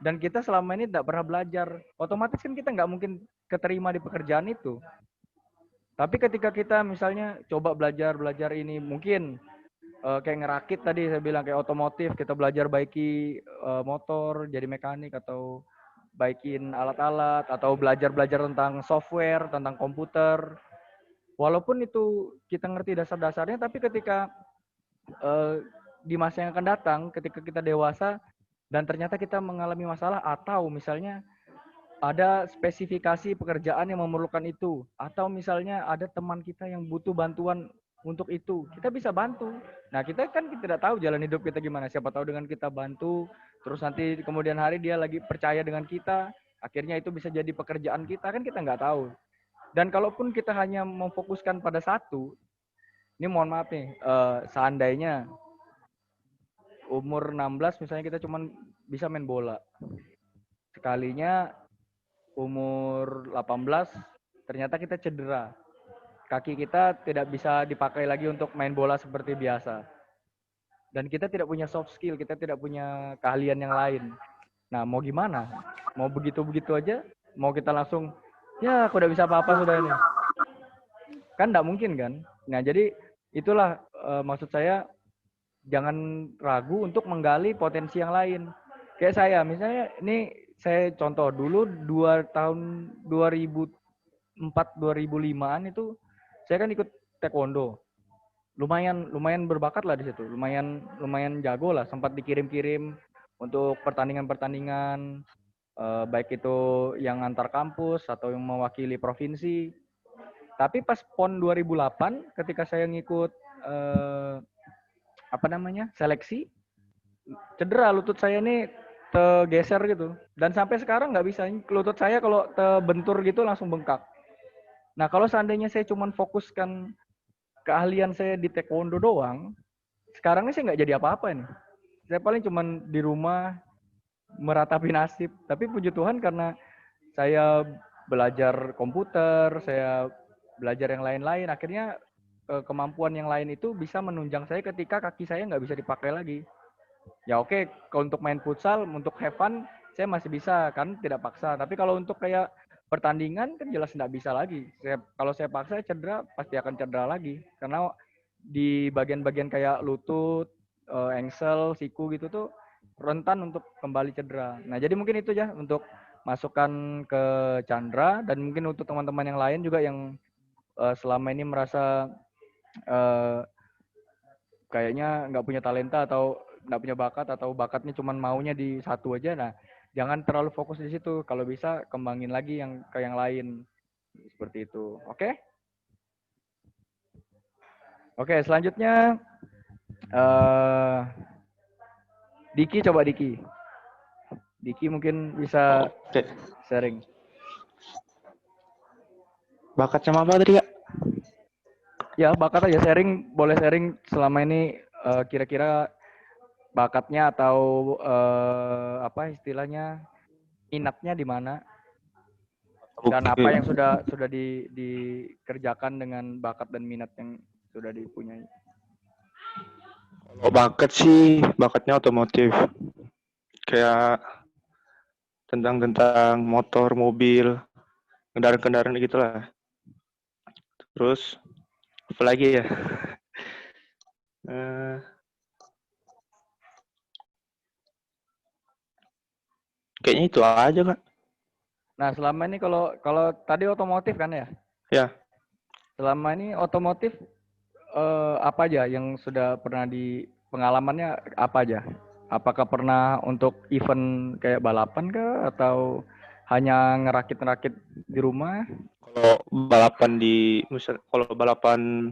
Speaker 2: dan kita selama ini tidak pernah belajar, otomatis kan kita nggak mungkin keterima di pekerjaan itu. Tapi ketika kita misalnya coba belajar ini, mungkin kayak ngerakit tadi saya bilang, kayak otomotif, kita belajar baiki motor jadi mekanik, atau baikin alat-alat, atau belajar tentang software, tentang komputer. Walaupun itu kita ngerti dasar-dasarnya, tapi ketika di masa yang akan datang, ketika kita dewasa dan ternyata kita mengalami masalah, atau misalnya ada spesifikasi pekerjaan yang memerlukan itu, atau misalnya ada teman kita yang butuh bantuan untuk itu, kita bisa bantu. Nah kita kan tidak tahu jalan hidup kita gimana, siapa tahu dengan kita bantu, terus nanti kemudian hari dia lagi percaya dengan kita, akhirnya itu bisa jadi pekerjaan kita, kan kita nggak tahu. Dan kalaupun kita hanya memfokuskan pada satu, ini mohon maaf nih, seandainya umur 16 misalnya kita cuma bisa main bola, sekalinya umur 18 ternyata kita cedera, kaki kita tidak bisa dipakai lagi untuk main bola seperti biasa, dan kita tidak punya soft skill, kita tidak punya keahlian yang lain. Nah mau gimana? Mau begitu-begitu aja? Mau kita langsung, ya aku udah bisa apa-apa sudah ini? Kan nggak mungkin kan? Nah jadi itulah maksud saya, jangan ragu untuk menggali potensi yang lain. Kayak saya misalnya, ini saya contoh dulu tahun 2004-2005an itu saya kan ikut taekwondo. Lumayan berbakat lah di situ. Lumayan jago lah, sempat dikirim-kirim untuk pertandingan-pertandingan, baik itu yang antar kampus atau yang mewakili provinsi. Tapi pas PON 2008 ketika saya ngikut seleksi, cedera lutut saya ini tergeser gitu, dan sampai sekarang nggak bisa, lutut saya kalau terbentur gitu langsung bengkak. Nah kalau seandainya saya cuma fokuskan keahlian saya di taekwondo doang, sekarang ini saya nggak jadi apa-apa nih. Saya paling cuma di rumah meratapi nasib. Tapi puji Tuhan karena saya belajar komputer, saya belajar yang lain-lain, akhirnya kemampuan yang lain itu bisa menunjang saya ketika kaki saya nggak bisa dipakai lagi. Ya oke, kalau untuk main futsal, untuk have fun, saya masih bisa, kan tidak paksa. Tapi kalau untuk kayak pertandingan, kan jelas nggak bisa lagi. Kalau saya paksa cedera, pasti akan cedera lagi. Karena di bagian-bagian kayak lutut, engsel, siku gitu tuh rentan untuk kembali cedera. Nah jadi mungkin itu ya untuk masukan ke Chandra, dan mungkin untuk teman-teman yang lain juga yang selama ini merasa kayaknya nggak punya talenta atau nggak punya bakat atau bakatnya cuma maunya di satu aja. Nah, jangan terlalu fokus di situ. Kalau bisa kembangin lagi yang ke yang lain. Seperti itu. Oke? Oke, selanjutnya Diki, coba Diki. Diki mungkin bisa
Speaker 7: Oke.
Speaker 2: sharing.
Speaker 7: Bakat sama apa tadi, Kak?
Speaker 2: Ya, bakat aja, sharing, boleh sharing selama ini kira-kira bakatnya atau apa istilahnya, minatnya di mana, dan
Speaker 7: Oke.
Speaker 2: apa yang sudah dikerjakan dengan bakat dan minat yang sudah dipunyai.
Speaker 7: Kalau bakat sih, bakatnya otomotif. Kayak tentang motor, mobil, kendaraan-kendaraan gitulah. Terus apa lagi ya? Kayaknya itu aja, Kak.
Speaker 2: Nah, selama ini kalau tadi otomotif kan ya?
Speaker 7: Ya.
Speaker 2: Selama ini otomotif apa aja yang sudah pernah di pengalamannya apa aja? Apakah pernah untuk event kayak balapan kah atau hanya ngerakit-ngerakit di rumah?
Speaker 7: Kalau balapan kalau balapan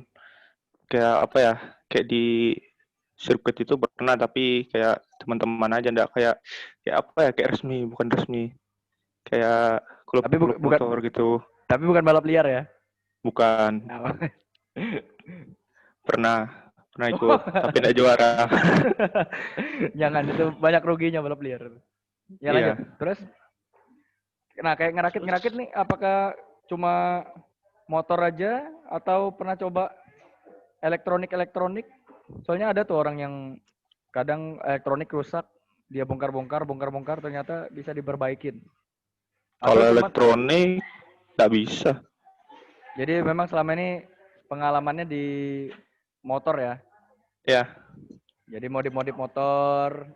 Speaker 7: kayak apa ya? Kayak di sirkuit itu pernah, tapi kayak teman-teman aja, enggak kayak apa ya? Kayak resmi, bukan resmi. Kayak klub
Speaker 2: Tapi bukan
Speaker 7: motor gitu.
Speaker 2: Tapi bukan balap liar ya?
Speaker 7: Bukan. Pernah ikut, tapi enggak juara.
Speaker 2: Jangan, itu banyak ruginya balap liar. Ya lanjut. Terus, nah kayak ngerakit nih, apakah cuma motor aja atau pernah coba elektronik? Soalnya ada tuh orang yang kadang elektronik rusak, dia bongkar-bongkar, ternyata bisa diperbaikin.
Speaker 7: Kalau elektronik nggak bisa.
Speaker 2: Jadi memang selama ini pengalamannya di motor ya?
Speaker 7: Ya.
Speaker 2: Jadi modif motor.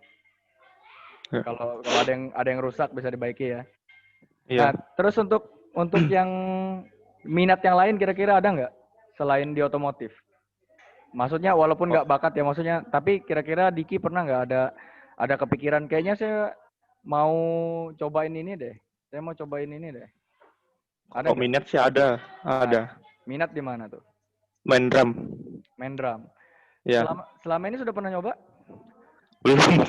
Speaker 2: Ya. Kalau ada yang rusak bisa dibaiki ya. Iya. Nah, terus untuk yang minat yang lain kira-kira ada nggak selain di otomotif? Maksudnya walaupun nggak bakat ya, maksudnya, tapi kira-kira Diki pernah nggak ada kepikiran kayaknya saya mau cobain ini deh. Ada
Speaker 7: nggak? Minat sih ada.
Speaker 2: Minat di mana tuh?
Speaker 7: Main drum.
Speaker 2: Ya. Selama ini sudah pernah nyoba?
Speaker 7: Belum.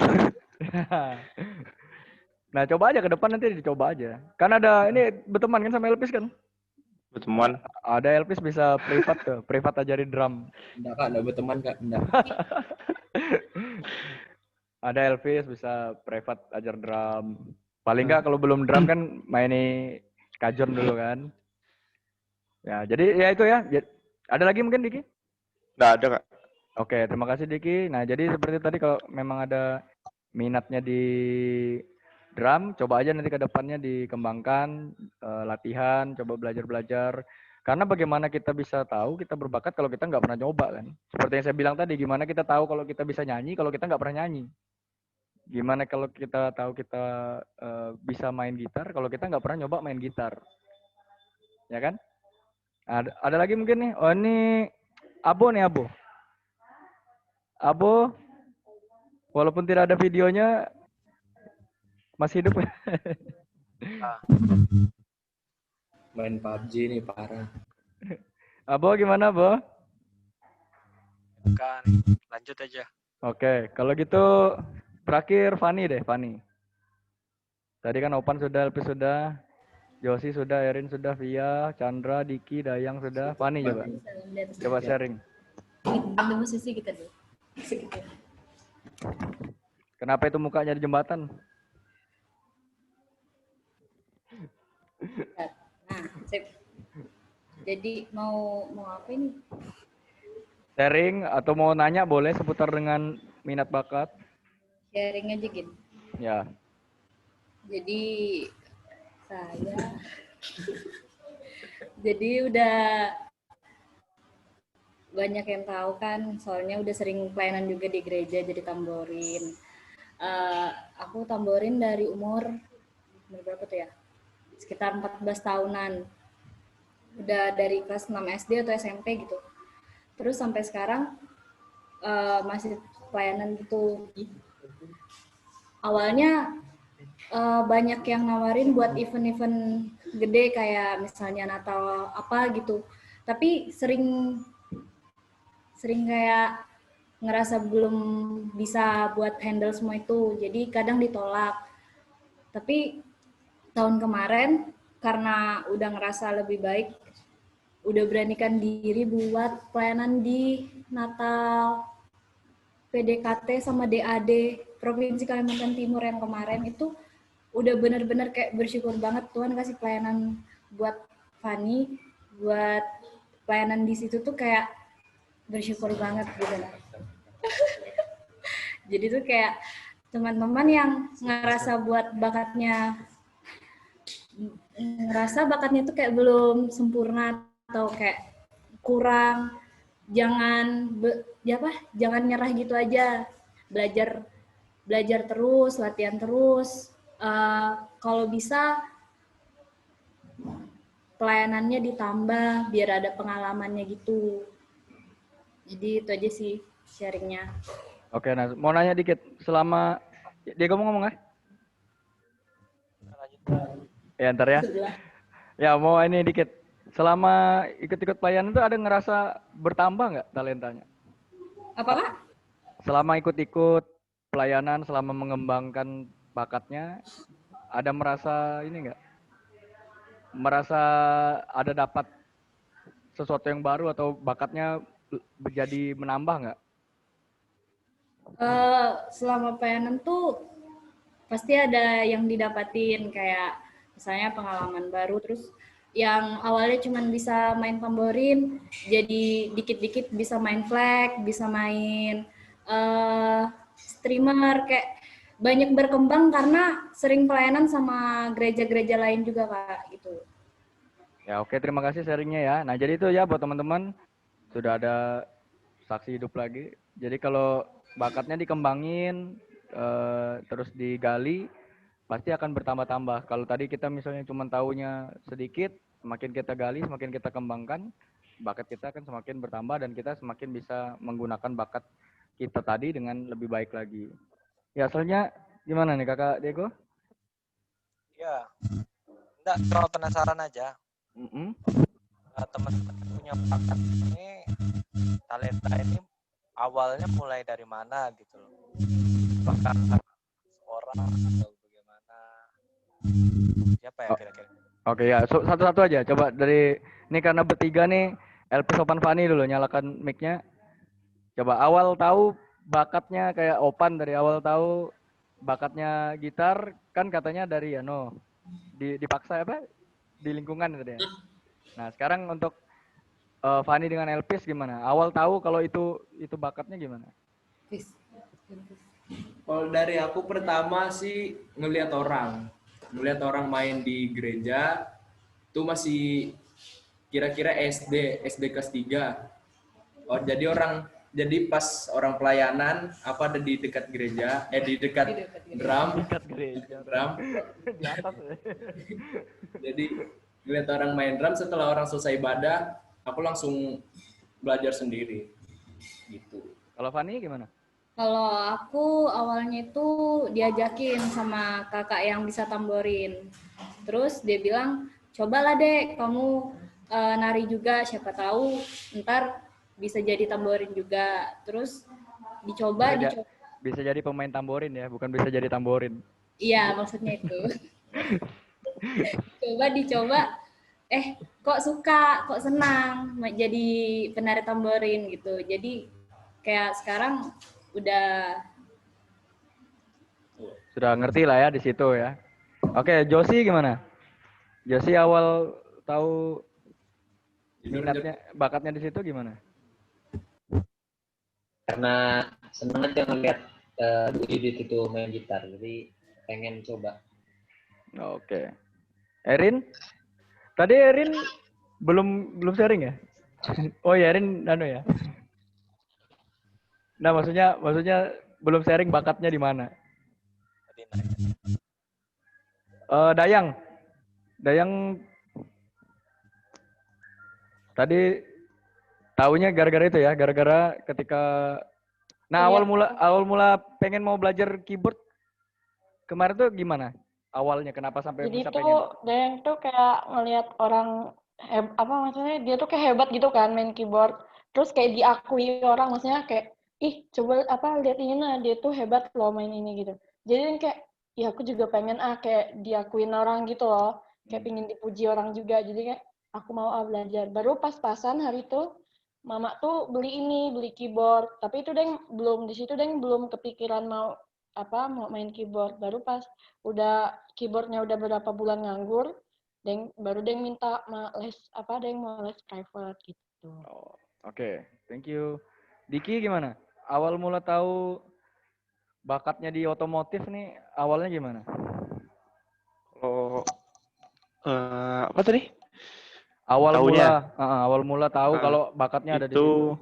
Speaker 2: Nah, coba aja ke depan, nanti dicoba aja. Kan ada ini berteman kan sama Elvis kan?
Speaker 7: Berteman.
Speaker 2: Ada Elvis bisa privat ajarin drum.
Speaker 1: Enggak, Kak, enggak berteman, Kak. Enggak.
Speaker 2: Ada Elvis bisa privat ajar drum. Paling enggak kalau belum drum kan maini kajon dulu kan. Ya, jadi ya itu ya. Ada lagi mungkin Diki?
Speaker 7: Enggak ada, Kak.
Speaker 2: Oke, terima kasih Diki. Nah, jadi seperti tadi kalau memang ada minatnya di drum, coba aja nanti ke depannya dikembangkan, latihan, coba belajar. Karena bagaimana kita bisa tahu kita berbakat kalau kita nggak pernah coba kan? Seperti yang saya bilang tadi, gimana kita tahu kalau kita bisa nyanyi kalau kita nggak pernah nyanyi? Gimana kalau kita tahu kita bisa main gitar kalau kita nggak pernah nyoba main gitar? Ya kan? Ada lagi mungkin nih? Oh, ini Abo nih, Abo. Abo, walaupun tidak ada videonya, masih hidup.
Speaker 1: Main PUBG nih parah.
Speaker 2: Abo gimana, Bo?
Speaker 5: Bukan, lanjut aja.
Speaker 2: Oke, kalau gitu terakhir Fani deh, Fani. Tadi kan Opan sudah, Elvis sudah, Josi sudah, Erin sudah, Via, Chandra, Diki, Dayang sudah. Fani coba. Coba sharing.
Speaker 3: Ambil musisi kita dulu.
Speaker 2: Kenapa itu mukanya di jembatan?
Speaker 3: Nah, jadi mau apa ini?
Speaker 2: Sharing atau mau nanya boleh seputar dengan minat bakat?
Speaker 3: Sharing aja gitu.
Speaker 2: Ya.
Speaker 3: Jadi saya jadi udah banyak yang tahu kan, soalnya udah sering pelayanan juga di gereja jadi tamborin. Aku tamborin dari umur
Speaker 9: umur berapa tuh ya? Sekitar 14 tahunan. Udah dari kelas 6 SD atau SMP gitu. Terus sampai sekarang masih pelayanan gitu. Awalnya banyak yang nawarin buat event-event gede kayak misalnya Natal apa gitu. Tapi sering kayak ngerasa belum bisa buat handle semua itu. Jadi kadang ditolak. Tapi tahun kemarin karena udah ngerasa lebih baik, udah beranikan diri buat pelayanan di Natal, PDKT sama DAD Provinsi Kalimantan Timur yang kemarin itu udah bener-bener kayak bersyukur banget Tuhan kasih pelayanan buat Fani, buat pelayanan di situ tuh kayak bersyukur banget gitu. Jadi tuh kayak teman-teman yang ngerasa bakatnya tuh kayak belum sempurna atau kayak kurang, jangan nyerah gitu aja. Belajar terus, latihan terus. Kalau bisa pelayanannya ditambah biar ada pengalamannya gitu. Jadi itu aja sih sharingnya.
Speaker 2: Oke, nah mau nanya dikit. Selama Diego mau ngomong nggak? Ya ntar ya. Ya mau ini dikit. Selama ikut-ikut pelayanan itu ada ngerasa bertambah nggak talentanya?
Speaker 9: Apakah?
Speaker 2: Selama ikut-ikut pelayanan, selama mengembangkan bakatnya, ada merasa ini nggak? Merasa ada dapat sesuatu yang baru atau bakatnya menjadi menambah nggak?
Speaker 9: Selama pelayanan tuh pasti ada yang didapatin kayak misalnya pengalaman baru, terus yang awalnya cuma bisa main tamborin jadi dikit-dikit bisa main flag, bisa main streamer, kayak banyak berkembang karena sering pelayanan sama gereja-gereja lain juga Kak gitu.
Speaker 2: Ya oke, terima kasih sharingnya ya. Nah jadi itu ya buat teman-teman sudah ada saksi hidup lagi. Jadi kalau bakatnya dikembangin, terus digali, pasti akan bertambah-tambah. Kalau tadi kita misalnya cuma taunya sedikit, semakin kita gali, semakin kita kembangkan, bakat kita akan semakin bertambah dan kita semakin bisa menggunakan bakat kita tadi dengan lebih baik lagi. Ya, soalnya gimana nih Kakak Diego?
Speaker 5: Ya, enggak, cuma penasaran aja. Teman-teman punya bakat ini, talenta ini awalnya mulai dari mana gitu loh? Bahkan orang atau bagaimana? Siapa ya kira-kira?
Speaker 2: Oke ya, satu-satu aja. Coba dari ini karena bertiga nih, LP Sopan Fani dulu nyalakan mic-nya. Coba awal tahu bakatnya kayak Opan dari awal tahu bakatnya gitar kan katanya dari dipaksa apa? Di lingkungan tadi ya. Nah, sekarang untuk Fani dengan Elpis gimana? Awal tahu kalau itu bakatnya gimana?
Speaker 1: Kalau dari aku pertama sih ngelihat orang main di gereja itu masih kira-kira SD kelas 3. Oh, jadi pas orang pelayanan apa ada di dekat gereja, di dekat drum.
Speaker 2: Di atas.
Speaker 1: Jadi ngelihat orang main drum, setelah orang selesai ibadah, aku langsung belajar sendiri. Gitu.
Speaker 2: Kalau Fani gimana?
Speaker 9: Kalau aku awalnya itu diajakin sama kakak yang bisa tamborin. Terus dia bilang, cobalah dek kamu nari juga, siapa tahu ntar bisa jadi tamborin juga. Terus dicoba.
Speaker 2: Bisa jadi pemain tamborin ya, bukan bisa jadi tamborin.
Speaker 9: Iya, maksudnya itu. Dicoba, kok suka, kok senang jadi penari tamborin gitu. Jadi kayak sekarang
Speaker 2: sudah ngerti lah ya di situ ya. Oke, Josie gimana? Josie awal tahu minatnya, bakatnya di situ gimana?
Speaker 6: Karena seneng aja ngeliat Didit itu main gitar, jadi pengen coba.
Speaker 2: Oke. Erin? Tadi Erin belum sharing ya? Oh ya, Erin ya. Nah, maksudnya belum sharing bakatnya di mana? Dayang tadi taunya gara-gara itu ya, gara-gara ketika nah
Speaker 8: Iya.
Speaker 2: awal mula pengen mau belajar keyboard kemarin tuh gimana? Awalnya kenapa sampai
Speaker 8: Jadi
Speaker 2: bisa
Speaker 8: tuh
Speaker 2: pengen?
Speaker 8: Dayang tuh kayak ngelihat orang apa maksudnya dia tuh kayak hebat gitu kan main keyboard. Terus kayak diakui orang maksudnya kayak ih coba apa lihat ini nah dia tuh hebat loh main ini gitu. Jadi kayak ya aku juga pengen kayak diakuin orang gitu loh. Kayak pengen dipuji orang juga. Jadi kayak aku mau belajar. Baru pas-pasan hari itu mama tuh beli keyboard. Tapi itu Deng belum di situ Deng belum kepikiran mau mau main keyboard. Baru pas udah keyboardnya udah berapa bulan nganggur, baru Deng minta les Deng mau les private gitu.
Speaker 2: Oh, oke. Thank you. Diki gimana? Awal mula tahu bakatnya di otomotif nih awalnya gimana?
Speaker 7: Kalau apa tadi?
Speaker 2: Awal
Speaker 7: Taunya
Speaker 2: mula tahu
Speaker 7: eh,
Speaker 2: kalau bakatnya ada di situ.
Speaker 7: itu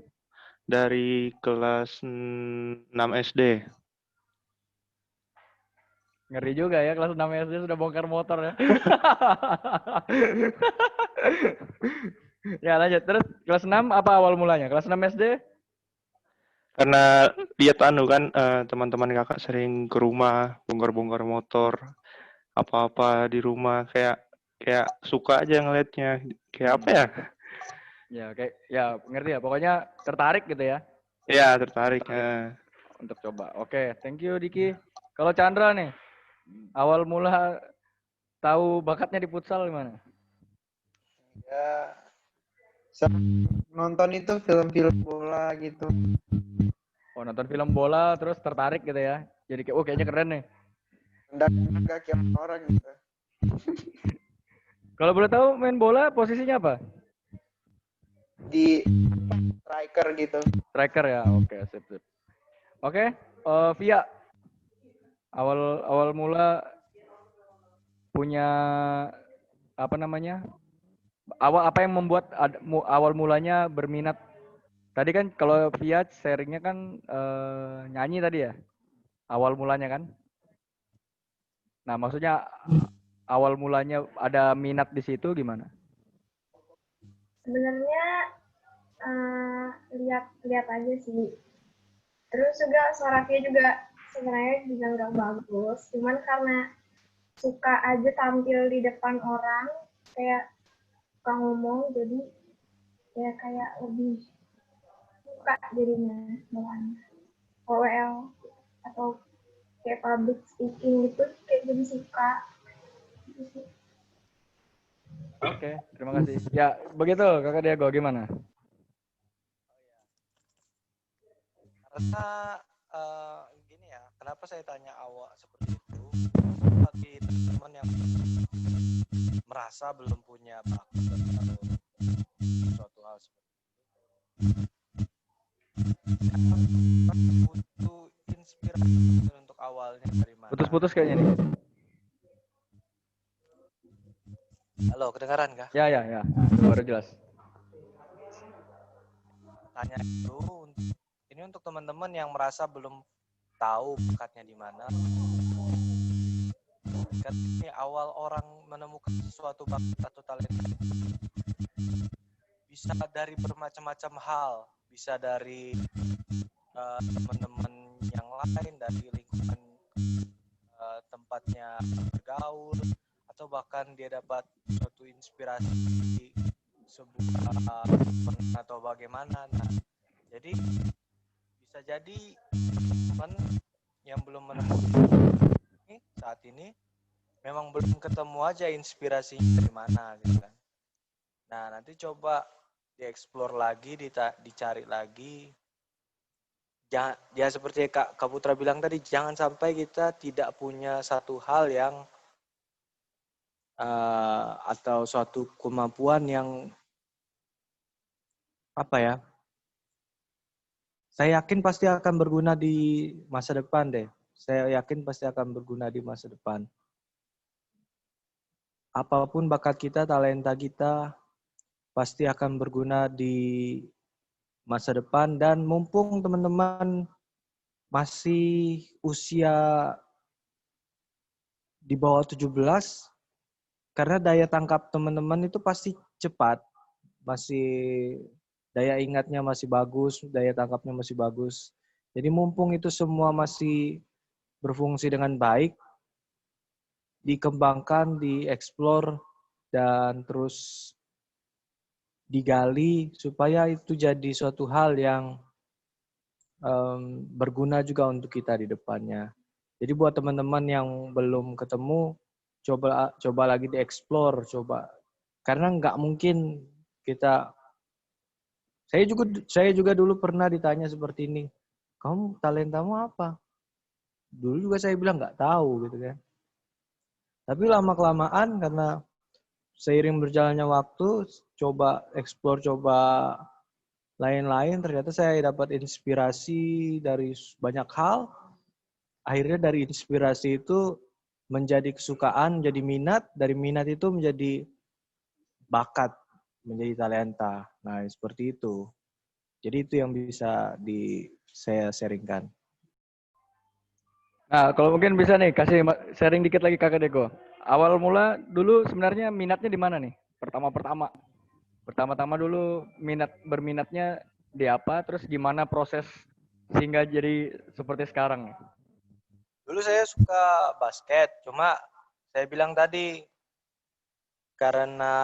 Speaker 7: dari kelas 6 SD.
Speaker 2: Ngeri juga ya kelas 6 SD sudah bongkar motor ya. Ya lanjut. Terus kelas 6 apa awal mulanya? Kelas 6 SD?
Speaker 7: Karena lihat kan teman-teman kakak sering ke rumah bongkar-bongkar motor, apa-apa di rumah kayak suka aja ngelihatnya. Kayak apa ya?
Speaker 2: Ya kayak ya ngerti ya. Pokoknya tertarik gitu ya.
Speaker 7: Ya, tertarik.
Speaker 2: Untuk coba. Oke, thank you Diki. Kalau Chandra nih, awal mula tahu bakatnya di futsal gimana?
Speaker 10: Ya, nonton itu film-film bola gitu.
Speaker 2: Oh, nonton film bola terus tertarik gitu ya. Jadi kayak kayaknya keren nih.
Speaker 10: Enggak kayak orang gitu.
Speaker 2: Kalau boleh tahu main bola posisinya apa?
Speaker 10: Di striker gitu.
Speaker 2: Striker ya. Oke, sip. Oke, Via. Awal mula punya apa namanya? Apa yang membuat awal mulanya berminat? Tadi kan kalau Via sharingnya kan nyanyi tadi ya, awal mulanya kan. Nah maksudnya awal mulanya ada minat di situ gimana?
Speaker 4: Sebenarnya lihat aja sih. Terus juga suaranya juga sebenarnya juga nggak bagus. Cuman karena suka aja tampil di depan orang, kayak suka ngomong, jadi ya kayak lebih suka jadinya bawaannya. OL atau kayak public speaking gitu, kayak jadi suka.
Speaker 2: Oke, terima kasih. Ya, begitu Kakak Diego gimana?
Speaker 5: Karena gini ya, kenapa saya tanya awal seperti itu? Bagi teman-teman yang merasa belum punya bakat atau suatu hal seperti itu, kan butuh inspirasi untuk awalnya dari mana?
Speaker 2: Putus-putus kayaknya nih.
Speaker 5: Halo, kedengaran kah?
Speaker 2: Ya, baru jelas.
Speaker 5: Tanya itu, ini untuk teman-teman yang merasa belum tahu bakatnya di mana. Kan ini awal orang menemukan sesuatu bakat atau talenta bisa dari bermacam-macam hal, bisa dari teman-teman yang lain, dari lingkungan tempatnya bergaul, atau bahkan dia dapat suatu inspirasi sebuah atau bagaimana. Nah, jadi bisa jadi teman yang belum menemukan saat ini memang belum ketemu aja inspirasinya dari mana gitu kan. Nah, nanti coba dieksplor lagi, dicari lagi. Ya seperti Kak Putra bilang tadi, jangan sampai kita tidak punya satu hal yang atau suatu kemampuan yang apa ya? Saya yakin pasti akan berguna di masa depan deh. Saya yakin pasti akan berguna di masa depan. Apapun bakat kita, talenta kita, pasti akan berguna di masa depan. Dan mumpung teman-teman masih usia di bawah 17 karena daya tangkap teman-teman itu pasti cepat, masih daya ingatnya masih bagus, daya tangkapnya masih bagus. Jadi mumpung itu semua masih berfungsi dengan baik, dikembangkan, dieksplor, dan terus digali supaya itu jadi suatu hal yang berguna juga untuk kita di depannya. Jadi buat teman-teman yang belum ketemu, coba lagi dieksplor, coba. Karena nggak mungkin kita. Saya juga dulu pernah ditanya seperti ini. Kamu talentamu apa? Dulu juga saya bilang nggak tahu gitu kan. Tapi lama-kelamaan karena seiring berjalannya waktu, coba eksplor, coba lain-lain, ternyata saya dapat inspirasi dari banyak hal. Akhirnya dari inspirasi itu menjadi kesukaan, menjadi minat, dari minat itu menjadi bakat, menjadi talenta. Nah, seperti itu. Jadi itu yang bisa saya sharingkan.
Speaker 2: Nah, kalau mungkin bisa nih kasih sharing dikit lagi Kakak Dego. Awal mula dulu sebenarnya minatnya di mana nih? Pertama-tama dulu berminatnya di apa? Terus gimana proses sehingga jadi seperti sekarang?
Speaker 5: Dulu saya suka basket, cuma saya bilang tadi karena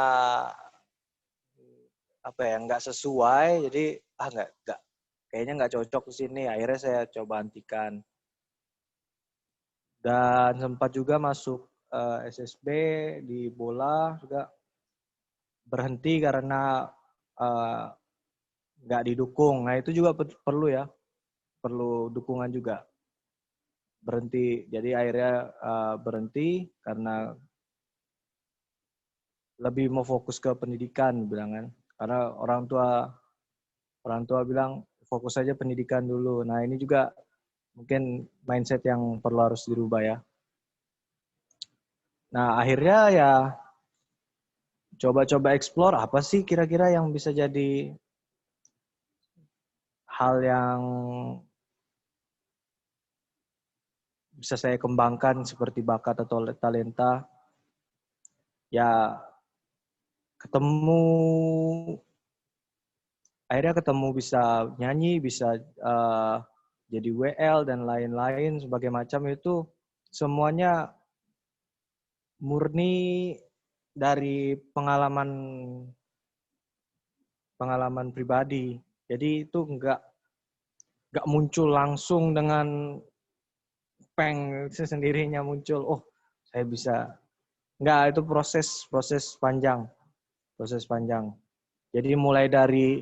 Speaker 5: nggak sesuai, jadi nggak kayaknya nggak cocok di sini. Akhirnya saya coba hentikan. Dan sempat juga masuk SSB di bola juga berhenti karena nggak didukung. Nah itu juga perlu dukungan juga. Berhenti, jadi akhirnya berhenti karena lebih mau fokus ke pendidikan bilang kan. Karena orang tua bilang fokus aja pendidikan dulu. Nah ini juga mungkin mindset yang perlu harus dirubah ya. Nah akhirnya ya coba-coba explore apa sih kira-kira yang bisa jadi hal yang bisa saya kembangkan seperti bakat atau talenta. Ya akhirnya ketemu bisa nyanyi, bisa jadi WL dan lain-lain sebagai macam itu semuanya murni dari pengalaman pribadi. Jadi itu nggak muncul langsung dengan sendirinya muncul. Oh, saya bisa. Nggak, itu proses panjang. Jadi mulai dari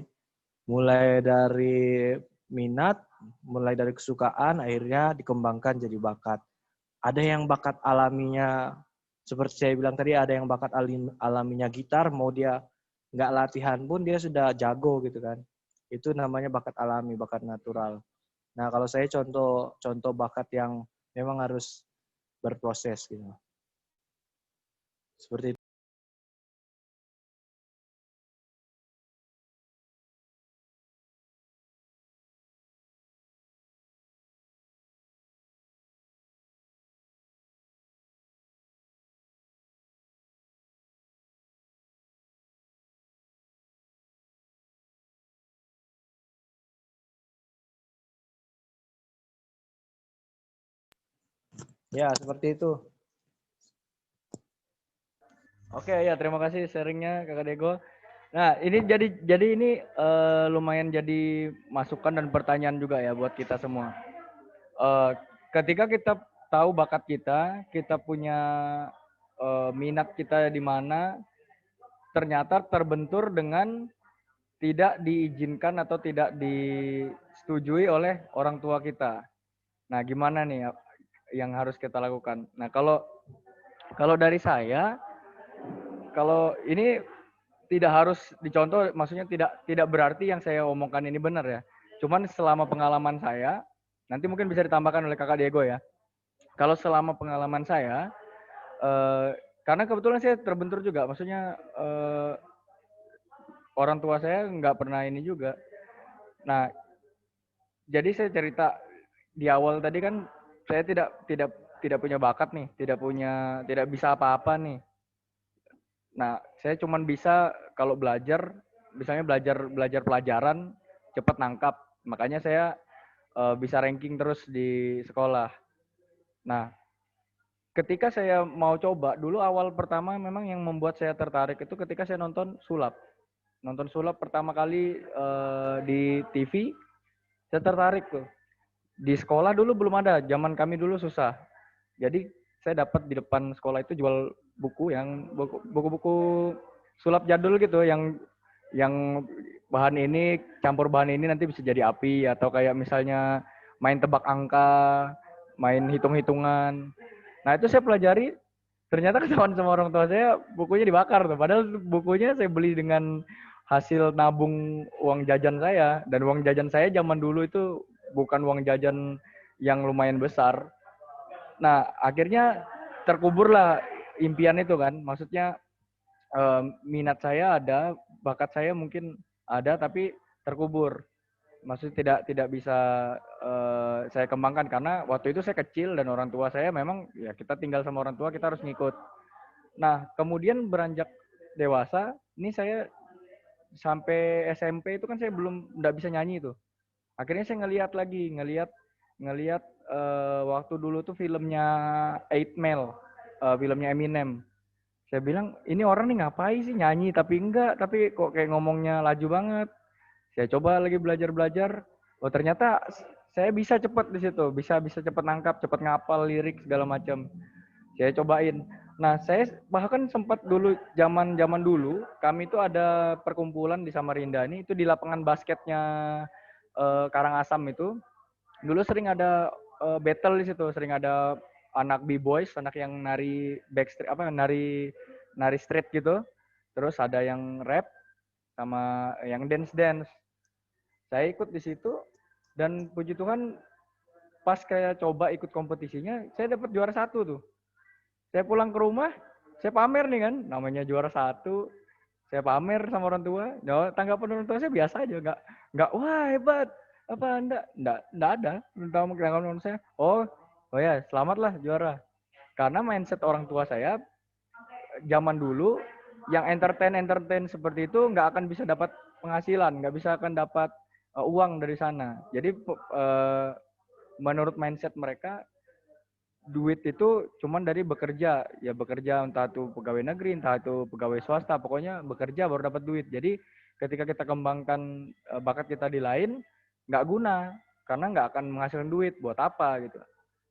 Speaker 5: minat, mulai dari kesukaan, akhirnya dikembangkan jadi bakat. Ada yang bakat alaminya, seperti saya bilang tadi, ada yang bakat alaminya gitar, mau dia nggak latihan pun dia sudah jago gitu kan. Itu namanya bakat alami, bakat natural. Nah kalau saya contoh bakat yang memang harus berproses gitu. Seperti itu. Ya, seperti itu.
Speaker 2: Oke, ya terima kasih sharingnya Kakak Dego. Nah, ini jadi ini lumayan jadi masukan dan pertanyaan juga ya buat kita semua. Ketika kita tahu bakat kita punya minat kita di mana, ternyata terbentur dengan tidak diizinkan atau tidak disetujui oleh orang tua kita. Nah, gimana nih yang harus kita lakukan? Nah, kalau dari saya, kalau ini tidak harus dicontoh, maksudnya tidak berarti yang saya omongkan ini benar ya. Cuman selama pengalaman saya, nanti mungkin bisa ditambahkan oleh Kakak Diego ya. Kalau selama pengalaman saya, karena kebetulan saya terbentur juga, maksudnya orang tua saya nggak pernah ini juga. Nah, jadi saya cerita di awal tadi kan saya tidak tidak punya bakat nih, tidak bisa apa-apa nih. Nah, saya cuman bisa kalau belajar, misalnya belajar pelajaran cepat nangkap. Makanya saya bisa ranking terus di sekolah. Nah, ketika saya mau coba, dulu awal pertama memang yang membuat saya tertarik itu ketika saya nonton sulap. Nonton sulap pertama kali di TV, saya tertarik tuh. Di sekolah dulu belum ada, zaman kami dulu susah. Jadi saya dapat di depan sekolah itu jual buku yang buku-buku sulap jadul gitu yang bahan ini campur bahan ini nanti bisa jadi api, atau kayak misalnya main tebak angka, main hitung-hitungan. Nah, itu saya pelajari, ternyata ketahuan sama orang tua saya bukunya dibakar tuh. Padahal bukunya saya beli dengan hasil nabung uang jajan saya, dan uang jajan saya zaman dulu itu bukan uang jajan yang lumayan besar. Nah, akhirnya terkuburlah impian itu kan. Maksudnya minat saya ada, bakat saya mungkin ada, tapi terkubur. Maksudnya tidak bisa saya kembangkan karena waktu itu saya kecil dan orang tua saya memang ya kita tinggal sama orang tua, kita harus ngikut. Nah, kemudian beranjak dewasa, ini saya sampai SMP itu kan saya nggak bisa nyanyi tuh. Akhirnya saya ngelihat waktu dulu tuh filmnya 8 Mile, filmnya Eminem. Saya bilang, ini orang nih ngapain sih nyanyi tapi kok kayak ngomongnya laju banget. Saya coba lagi belajar. Oh, ternyata saya bisa cepat di situ, bisa cepat nangkap, cepat ngapal lirik segala macam. Saya cobain. Nah, saya bahkan sempat dulu zaman dulu kami itu ada perkumpulan di Samarinda ini, itu di lapangan basketnya Karangasem itu. Dulu sering ada battle di situ, sering ada anak B-boys, anak yang nari backstreet nari street gitu. Terus ada yang rap sama yang dance. Saya ikut di situ dan puji Tuhan pas kayak coba ikut kompetisinya, saya dapat juara 1 tuh. Saya pulang ke rumah, saya pamer nih kan, namanya juara 1. Saya pamer sama orang tua. No, tanggapan orang tua saya biasa aja, nggak wah hebat. Apa enggak ada. Tanggapan orang saya, oh ya selamatlah juara. Karena mindset orang tua saya zaman dulu yang entertain seperti itu nggak akan bisa dapat penghasilan, nggak bisa akan dapat uang dari sana. Jadi menurut mindset mereka duit itu cuman dari bekerja, ya bekerja entah itu pegawai negeri, entah itu pegawai swasta, pokoknya bekerja baru dapat duit. Jadi ketika kita kembangkan bakat kita di lain, nggak guna, karena nggak akan menghasilkan duit, buat apa gitu.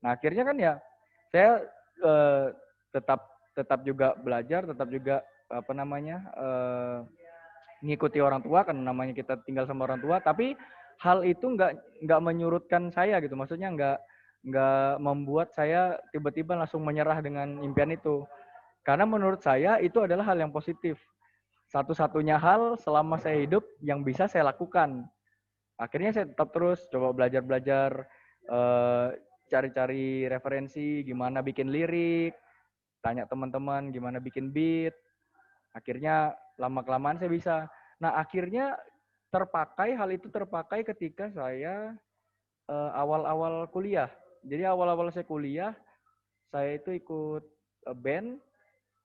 Speaker 2: Nah, akhirnya kan ya saya tetap juga belajar, tetap juga ngikuti orang tua, kan namanya kita tinggal sama orang tua, tapi hal itu nggak menyurutkan saya gitu, maksudnya nggak membuat saya tiba-tiba langsung menyerah dengan impian itu. Karena menurut saya itu adalah hal yang positif. Satu-satunya hal selama saya hidup yang bisa saya lakukan. Akhirnya saya tetap terus coba belajar, cari-cari referensi, gimana bikin lirik, tanya teman-teman gimana bikin beat. Akhirnya lama-kelamaan saya bisa. Nah, akhirnya hal itu terpakai ketika saya awal-awal kuliah. Jadi awal-awal saya kuliah, saya itu ikut band.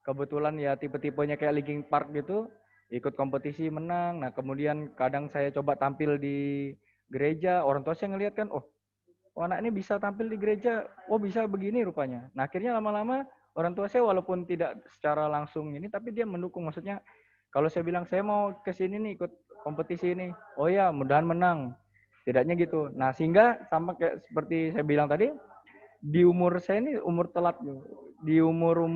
Speaker 2: Kebetulan ya tipe-tipenya kayak Linkin Park gitu, ikut kompetisi menang. Nah, kemudian kadang saya coba tampil di gereja. Orang tua saya ngelihat kan, oh anak ini bisa tampil di gereja, oh bisa begini rupanya. Nah, akhirnya lama-lama orang tua saya walaupun tidak secara langsung ini, tapi dia mendukung. Maksudnya kalau saya bilang saya mau ke sini nih ikut kompetisi ini, oh ya mudahan menang. Tidaknya gitu. Nah, sehingga sama kayak seperti saya bilang tadi, di umur saya ini umur telat. Di umur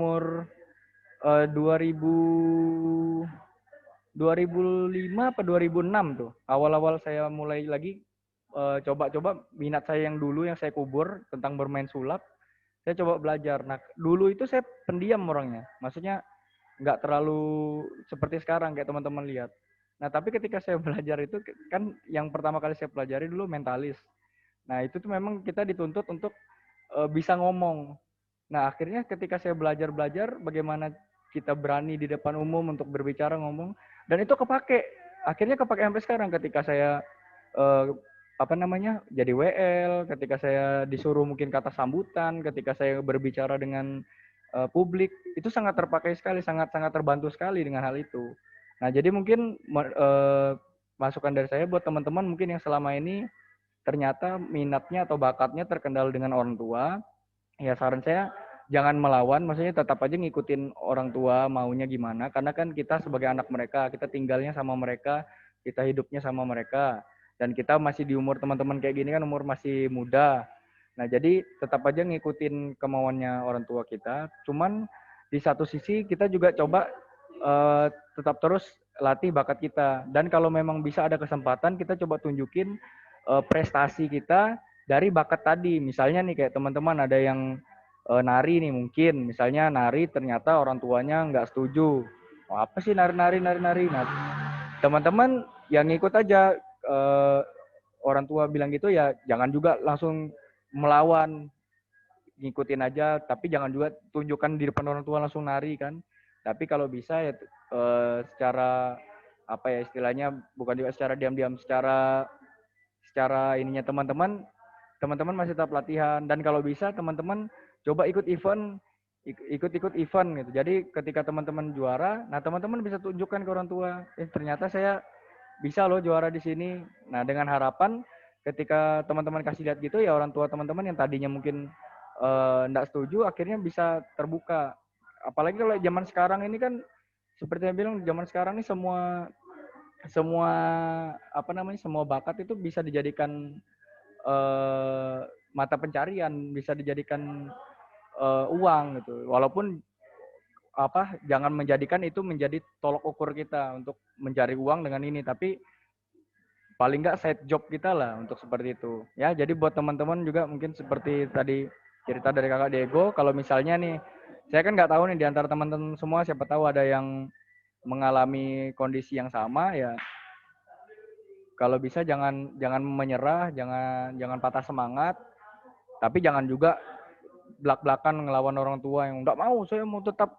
Speaker 2: 2005 apa 2006 tuh. Awal-awal saya mulai lagi coba-coba minat saya yang dulu yang saya kubur tentang bermain sulap. Saya coba belajar. Nah, dulu itu saya pendiam orangnya. Maksudnya nggak terlalu seperti sekarang kayak teman-teman lihat. Nah, tapi ketika saya belajar itu kan yang pertama kali saya pelajari dulu mentalis. Nah, itu tuh memang kita dituntut untuk bisa ngomong. Nah, akhirnya ketika saya belajar bagaimana kita berani di depan umum untuk berbicara, ngomong, dan itu kepake. Akhirnya kepake sampai sekarang ketika saya apa namanya, jadi WL, ketika saya disuruh mungkin kata sambutan, ketika saya berbicara dengan publik, itu sangat terpakai sekali, sangat terbantu sekali dengan hal itu. Nah, jadi mungkin masukan dari saya buat teman-teman mungkin yang selama ini ternyata minatnya atau bakatnya terkendala dengan orang tua, ya saran saya jangan melawan, maksudnya tetap aja ngikutin orang tua maunya gimana, karena kan kita sebagai anak mereka, kita tinggalnya sama mereka, kita hidupnya sama mereka, dan kita masih di umur teman-teman kayak gini kan umur masih muda. Nah, jadi tetap aja ngikutin kemauannya orang tua kita, cuman di satu sisi kita juga coba tetap terus latih bakat kita, dan kalau memang bisa ada kesempatan kita coba tunjukin prestasi kita dari bakat tadi. Misalnya nih kayak teman-teman ada yang nari nih, mungkin misalnya nari ternyata orang tuanya nggak setuju. Oh, apa sih nari. Nah, teman-teman yang ngikut aja, orang tua bilang gitu ya jangan juga langsung melawan, ngikutin aja, tapi jangan juga tunjukkan di depan orang tua langsung nari kan. Tapi kalau bisa ya secara apa ya istilahnya, bukan juga secara diam-diam, secara ininya teman-teman masih tetap latihan, dan kalau bisa teman-teman coba ikut event gitu. Jadi ketika teman-teman juara, nah teman-teman bisa tunjukkan ke orang tua, ternyata saya bisa loh juara di sini. Nah, dengan harapan ketika teman-teman kasih lihat gitu ya, orang tua teman-teman yang tadinya mungkin enggak setuju akhirnya bisa terbuka. Apalagi kalau zaman sekarang ini kan seperti yang bilang, zaman sekarang ini semua apa namanya, semua bakat itu bisa dijadikan mata pencarian, bisa dijadikan uang gitu. Walaupun jangan menjadikan itu menjadi tolok ukur kita untuk mencari uang dengan ini, tapi paling nggak side job kita lah untuk seperti itu. Ya, jadi buat teman-teman juga mungkin seperti tadi cerita dari Kakak Diego, kalau misalnya nih, saya kan nggak tahu nih di antara teman-teman semua, siapa tahu ada yang mengalami kondisi yang sama ya. Kalau bisa jangan menyerah, jangan patah semangat, tapi jangan juga belak-belakan ngelawan orang tua yang nggak mau, saya mau tetap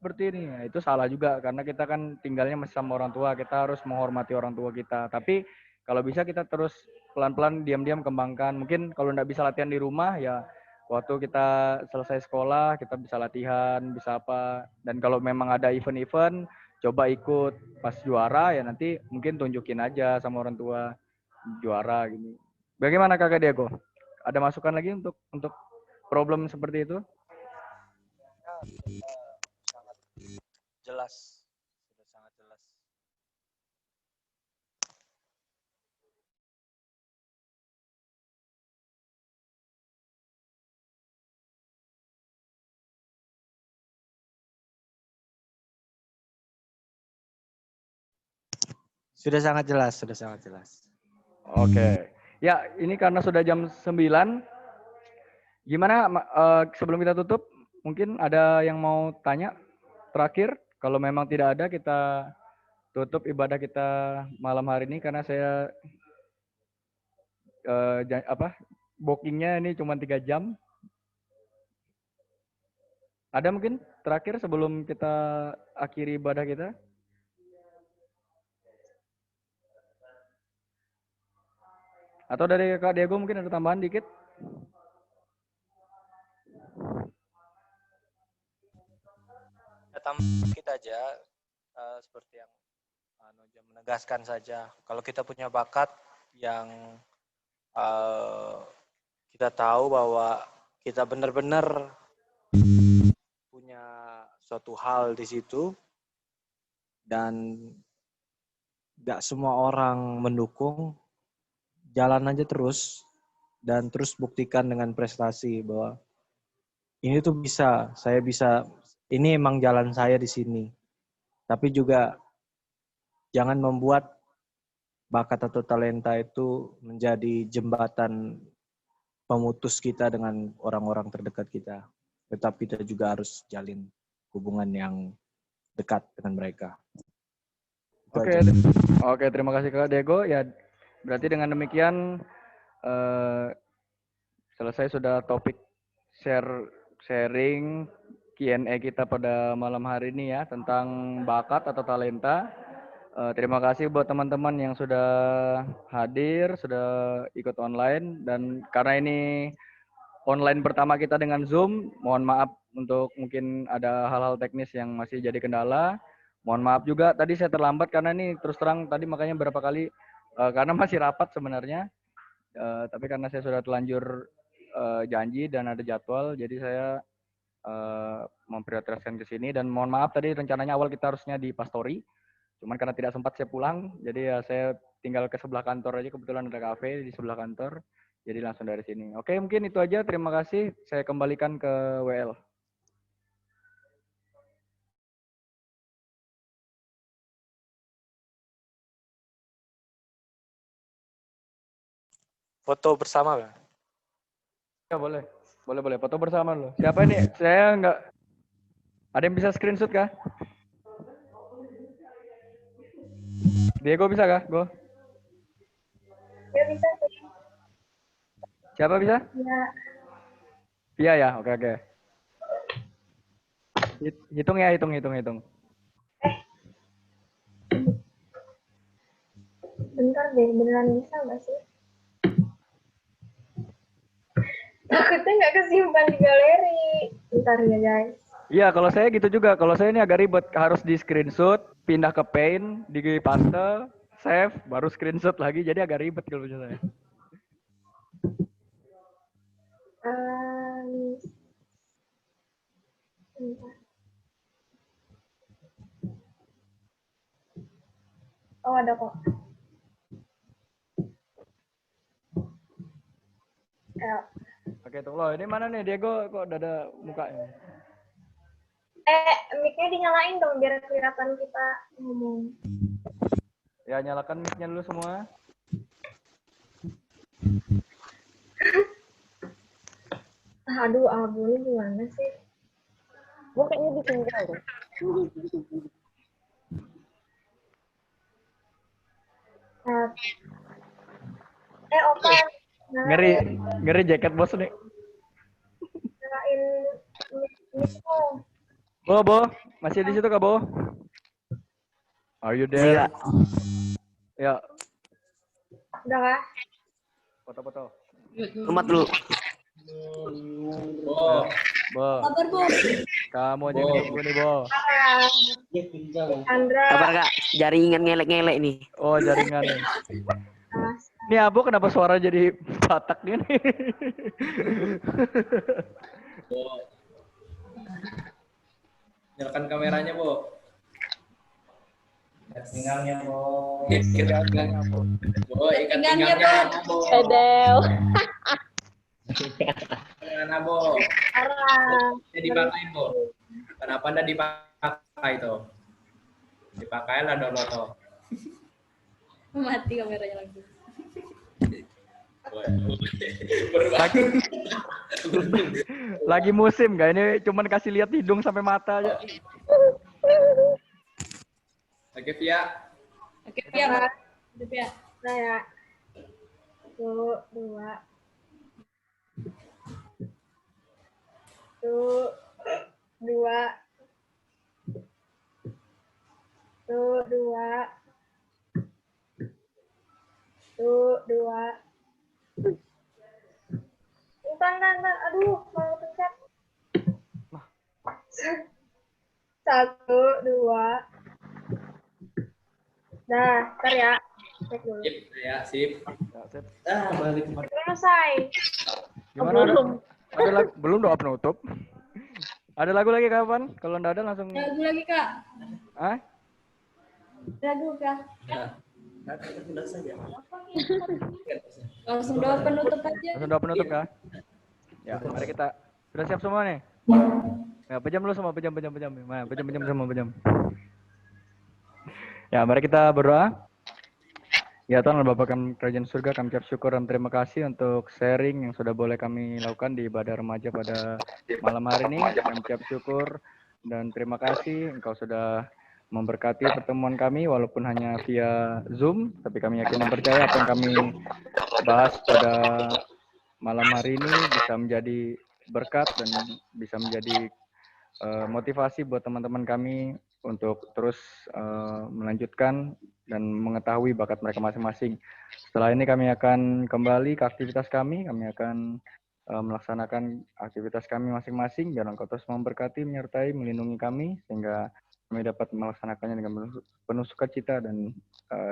Speaker 2: seperti ini. Nah, itu salah juga, karena kita kan tinggalnya masih sama orang tua, kita harus menghormati orang tua kita. Tapi kalau bisa kita terus pelan-pelan diam-diam kembangkan. Mungkin kalau nggak bisa latihan di rumah ya waktu kita selesai sekolah kita bisa latihan, bisa apa. Dan kalau memang ada event-event, coba ikut, pas juara ya nanti mungkin tunjukin aja sama orang tua juara gini. Bagaimana Kakak Diego? Ada masukan lagi untuk problem seperti itu?
Speaker 5: Sangat jelas, sudah sangat jelas. Sudah sangat jelas, sudah sangat jelas.
Speaker 2: Oke. Ya, ini karena sudah jam 9. Gimana sebelum kita tutup, mungkin ada yang mau tanya terakhir? Kalau memang tidak ada, kita tutup ibadah kita malam hari ini, karena saya bookingnya ini cuma 3 jam. Ada mungkin terakhir sebelum kita akhiri ibadah kita? Atau dari Kak Diego mungkin ada tambahan dikit?
Speaker 5: Ya, tambah kita aja seperti yang Noja menegaskan saja. Kalau kita punya bakat yang kita tahu bahwa kita benar-benar punya suatu hal di situ dan nggak semua orang mendukung, jalan aja terus dan terus buktikan dengan prestasi bahwa ini tuh bisa, saya bisa, ini emang jalan saya di sini. Tapi juga jangan membuat bakat atau talenta itu menjadi jembatan pemutus kita dengan orang-orang terdekat kita. Tetapi kita juga harus jalin hubungan yang dekat dengan mereka.
Speaker 2: Oke, terima kasih Kak Diego. Ya, berarti dengan demikian selesai sudah topik sharing Q&A kita pada malam hari ini ya, tentang bakat atau talenta. Terima kasih buat teman-teman yang sudah hadir, sudah ikut online. Dan karena ini online pertama kita dengan Zoom, mohon maaf untuk mungkin ada hal-hal teknis yang masih jadi kendala. Mohon maaf juga tadi saya terlambat karena ini terus terang tadi makanya berapa kali karena masih rapat sebenarnya. Tapi karena saya sudah telanjur janji dan ada jadwal, jadi saya memprioritaskan ke sini. Dan mohon maaf tadi rencananya awal kita harusnya di Pastori. Cuman karena tidak sempat saya pulang, jadi ya saya tinggal ke sebelah kantor aja, kebetulan ada kafe di sebelah kantor, jadi langsung dari sini. Oke, mungkin itu aja, terima kasih. Saya kembalikan ke WL.
Speaker 5: Foto bersama, Bang.
Speaker 2: Ya boleh, boleh, foto bersama loh. Siapa ini? Saya nggak, ada yang bisa screenshot kah? Diego bisa kah? Go.
Speaker 4: Ya bisa sih.
Speaker 2: Siapa bisa?
Speaker 4: Ya.
Speaker 2: Iya ya, oke. Hitung ya, hitung.
Speaker 4: Bentar deh, beneran bisa nggak sih? Takutnya nggak kesimpan di galeri. Bentar ya guys.
Speaker 2: Iya, kalau saya gitu juga. Kalau saya ini agak ribet, harus di screenshot, pindah ke Paint, di paste, save, baru screenshot lagi. Jadi agak ribet kalau punya saya.
Speaker 4: Bentar. Oh ada kok.
Speaker 2: Oke, tunggu loh. Ini mana nih Diego? Kok udah ada mukanya?
Speaker 4: Mic-nya dinyalain dong biar kelihatan kita ngomong.
Speaker 2: Ya, nyalakan mic-nya dulu semua.
Speaker 4: Aduh, Abu ini gimana sih? Gue kayaknya ditinggal deh. Oke.
Speaker 2: Ngeri jaket bos nih.
Speaker 4: Nyalain mic-nya.
Speaker 2: Bo, masih di situ kah, Bo? Are you there? Ya.
Speaker 4: Udah kah?
Speaker 2: Foto-foto.
Speaker 11: Umat dulu.
Speaker 2: Bo.
Speaker 3: Kabar, Bo.
Speaker 2: Kamu aja nunggu nih, Bo.
Speaker 4: Andra.
Speaker 11: Kabar Kak? Jaringan ngelek-ngelek nih.
Speaker 2: Oh, jaringan nih. Ini Abo kenapa suara jadi Batak nih?
Speaker 1: Nyalakan kameranya, Bo. Tinggalnya, Bo.
Speaker 2: Tinggalnya, Bo.
Speaker 1: Bo, ikat pinggangnya, Bo.
Speaker 8: Edel.
Speaker 1: Mana, Bo? Ini dipakai, Bo. Kenapa anda dipakai tuh? Dipakai lah dulu tuh.
Speaker 3: Mati kameranya lagi.
Speaker 2: Lagi musim gak ini? Cuman kasih lihat hidung sampai mata aja.
Speaker 1: Oke, Via.
Speaker 3: Oke, Via, Kak. Udah, Via.
Speaker 4: Saya. 1, 2. 2. Bentar. Aduh, mau pencet. 1, 2. Dah, ntar ya. Cek dulu.
Speaker 1: Sip, ya, sip. Balik.
Speaker 4: Selesai.
Speaker 2: Gimana? Ada lagu, belum doa penutup. Ada lagu lagi kapan? Kalau nggak ada langsung.
Speaker 3: Lagu lagi, Kak.
Speaker 2: Ah?
Speaker 3: Lagu, Kak.
Speaker 1: Udah saja.
Speaker 3: Langsung doa penutup aja.
Speaker 2: Langsung doa penutup kah? Ya, mari kita. Sudah siap semua nih? Ya, pejam dulu semua, pejam. Nah, pejam semua, pejam. Ya, mari kita berdoa. Ya Tuhan, Bapa kami kerajaan surga, kami ucap syukur dan terima kasih untuk sharing yang sudah boleh kami lakukan di ibadah remaja pada malam hari ini. Kami ucap syukur dan terima kasih Engkau sudah memberkati pertemuan kami walaupun hanya via Zoom, tapi kami yakin dan percaya apa yang kami bahas pada malam hari ini bisa menjadi berkat dan bisa menjadi motivasi buat teman-teman kami untuk terus melanjutkan dan mengetahui bakat mereka masing-masing. Setelah ini kami akan kembali ke aktivitas kami. Kami akan melaksanakan aktivitas kami masing-masing. Biar Engkau terus memberkati, menyertai, melindungi kami sehingga kami dapat melaksanakannya dengan penuh sukacita dan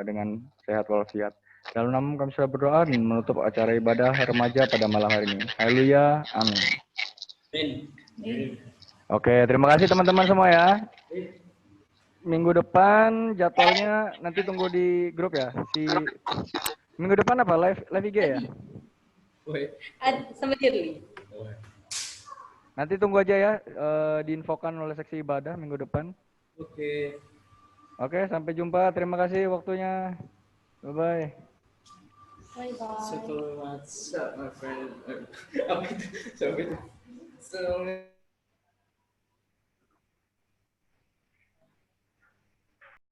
Speaker 2: dengan sehat walafiat. Dalam nama kami sudah berdoa dan menutup acara ibadah remaja pada malam hari ini. Haleluya. Amin. Oke, terima kasih teman-teman semua ya. Minggu depan jadwalnya nanti tunggu di grup ya. Minggu depan apa? Live IG ya?
Speaker 12: Sama Shirley.
Speaker 2: Nanti tunggu aja ya, diinfokan oleh seksi ibadah minggu depan. Oke, sampai jumpa. Terima kasih waktunya. Bye-bye.
Speaker 1: So, what's up, my friend? Apa itu? Sampai itu.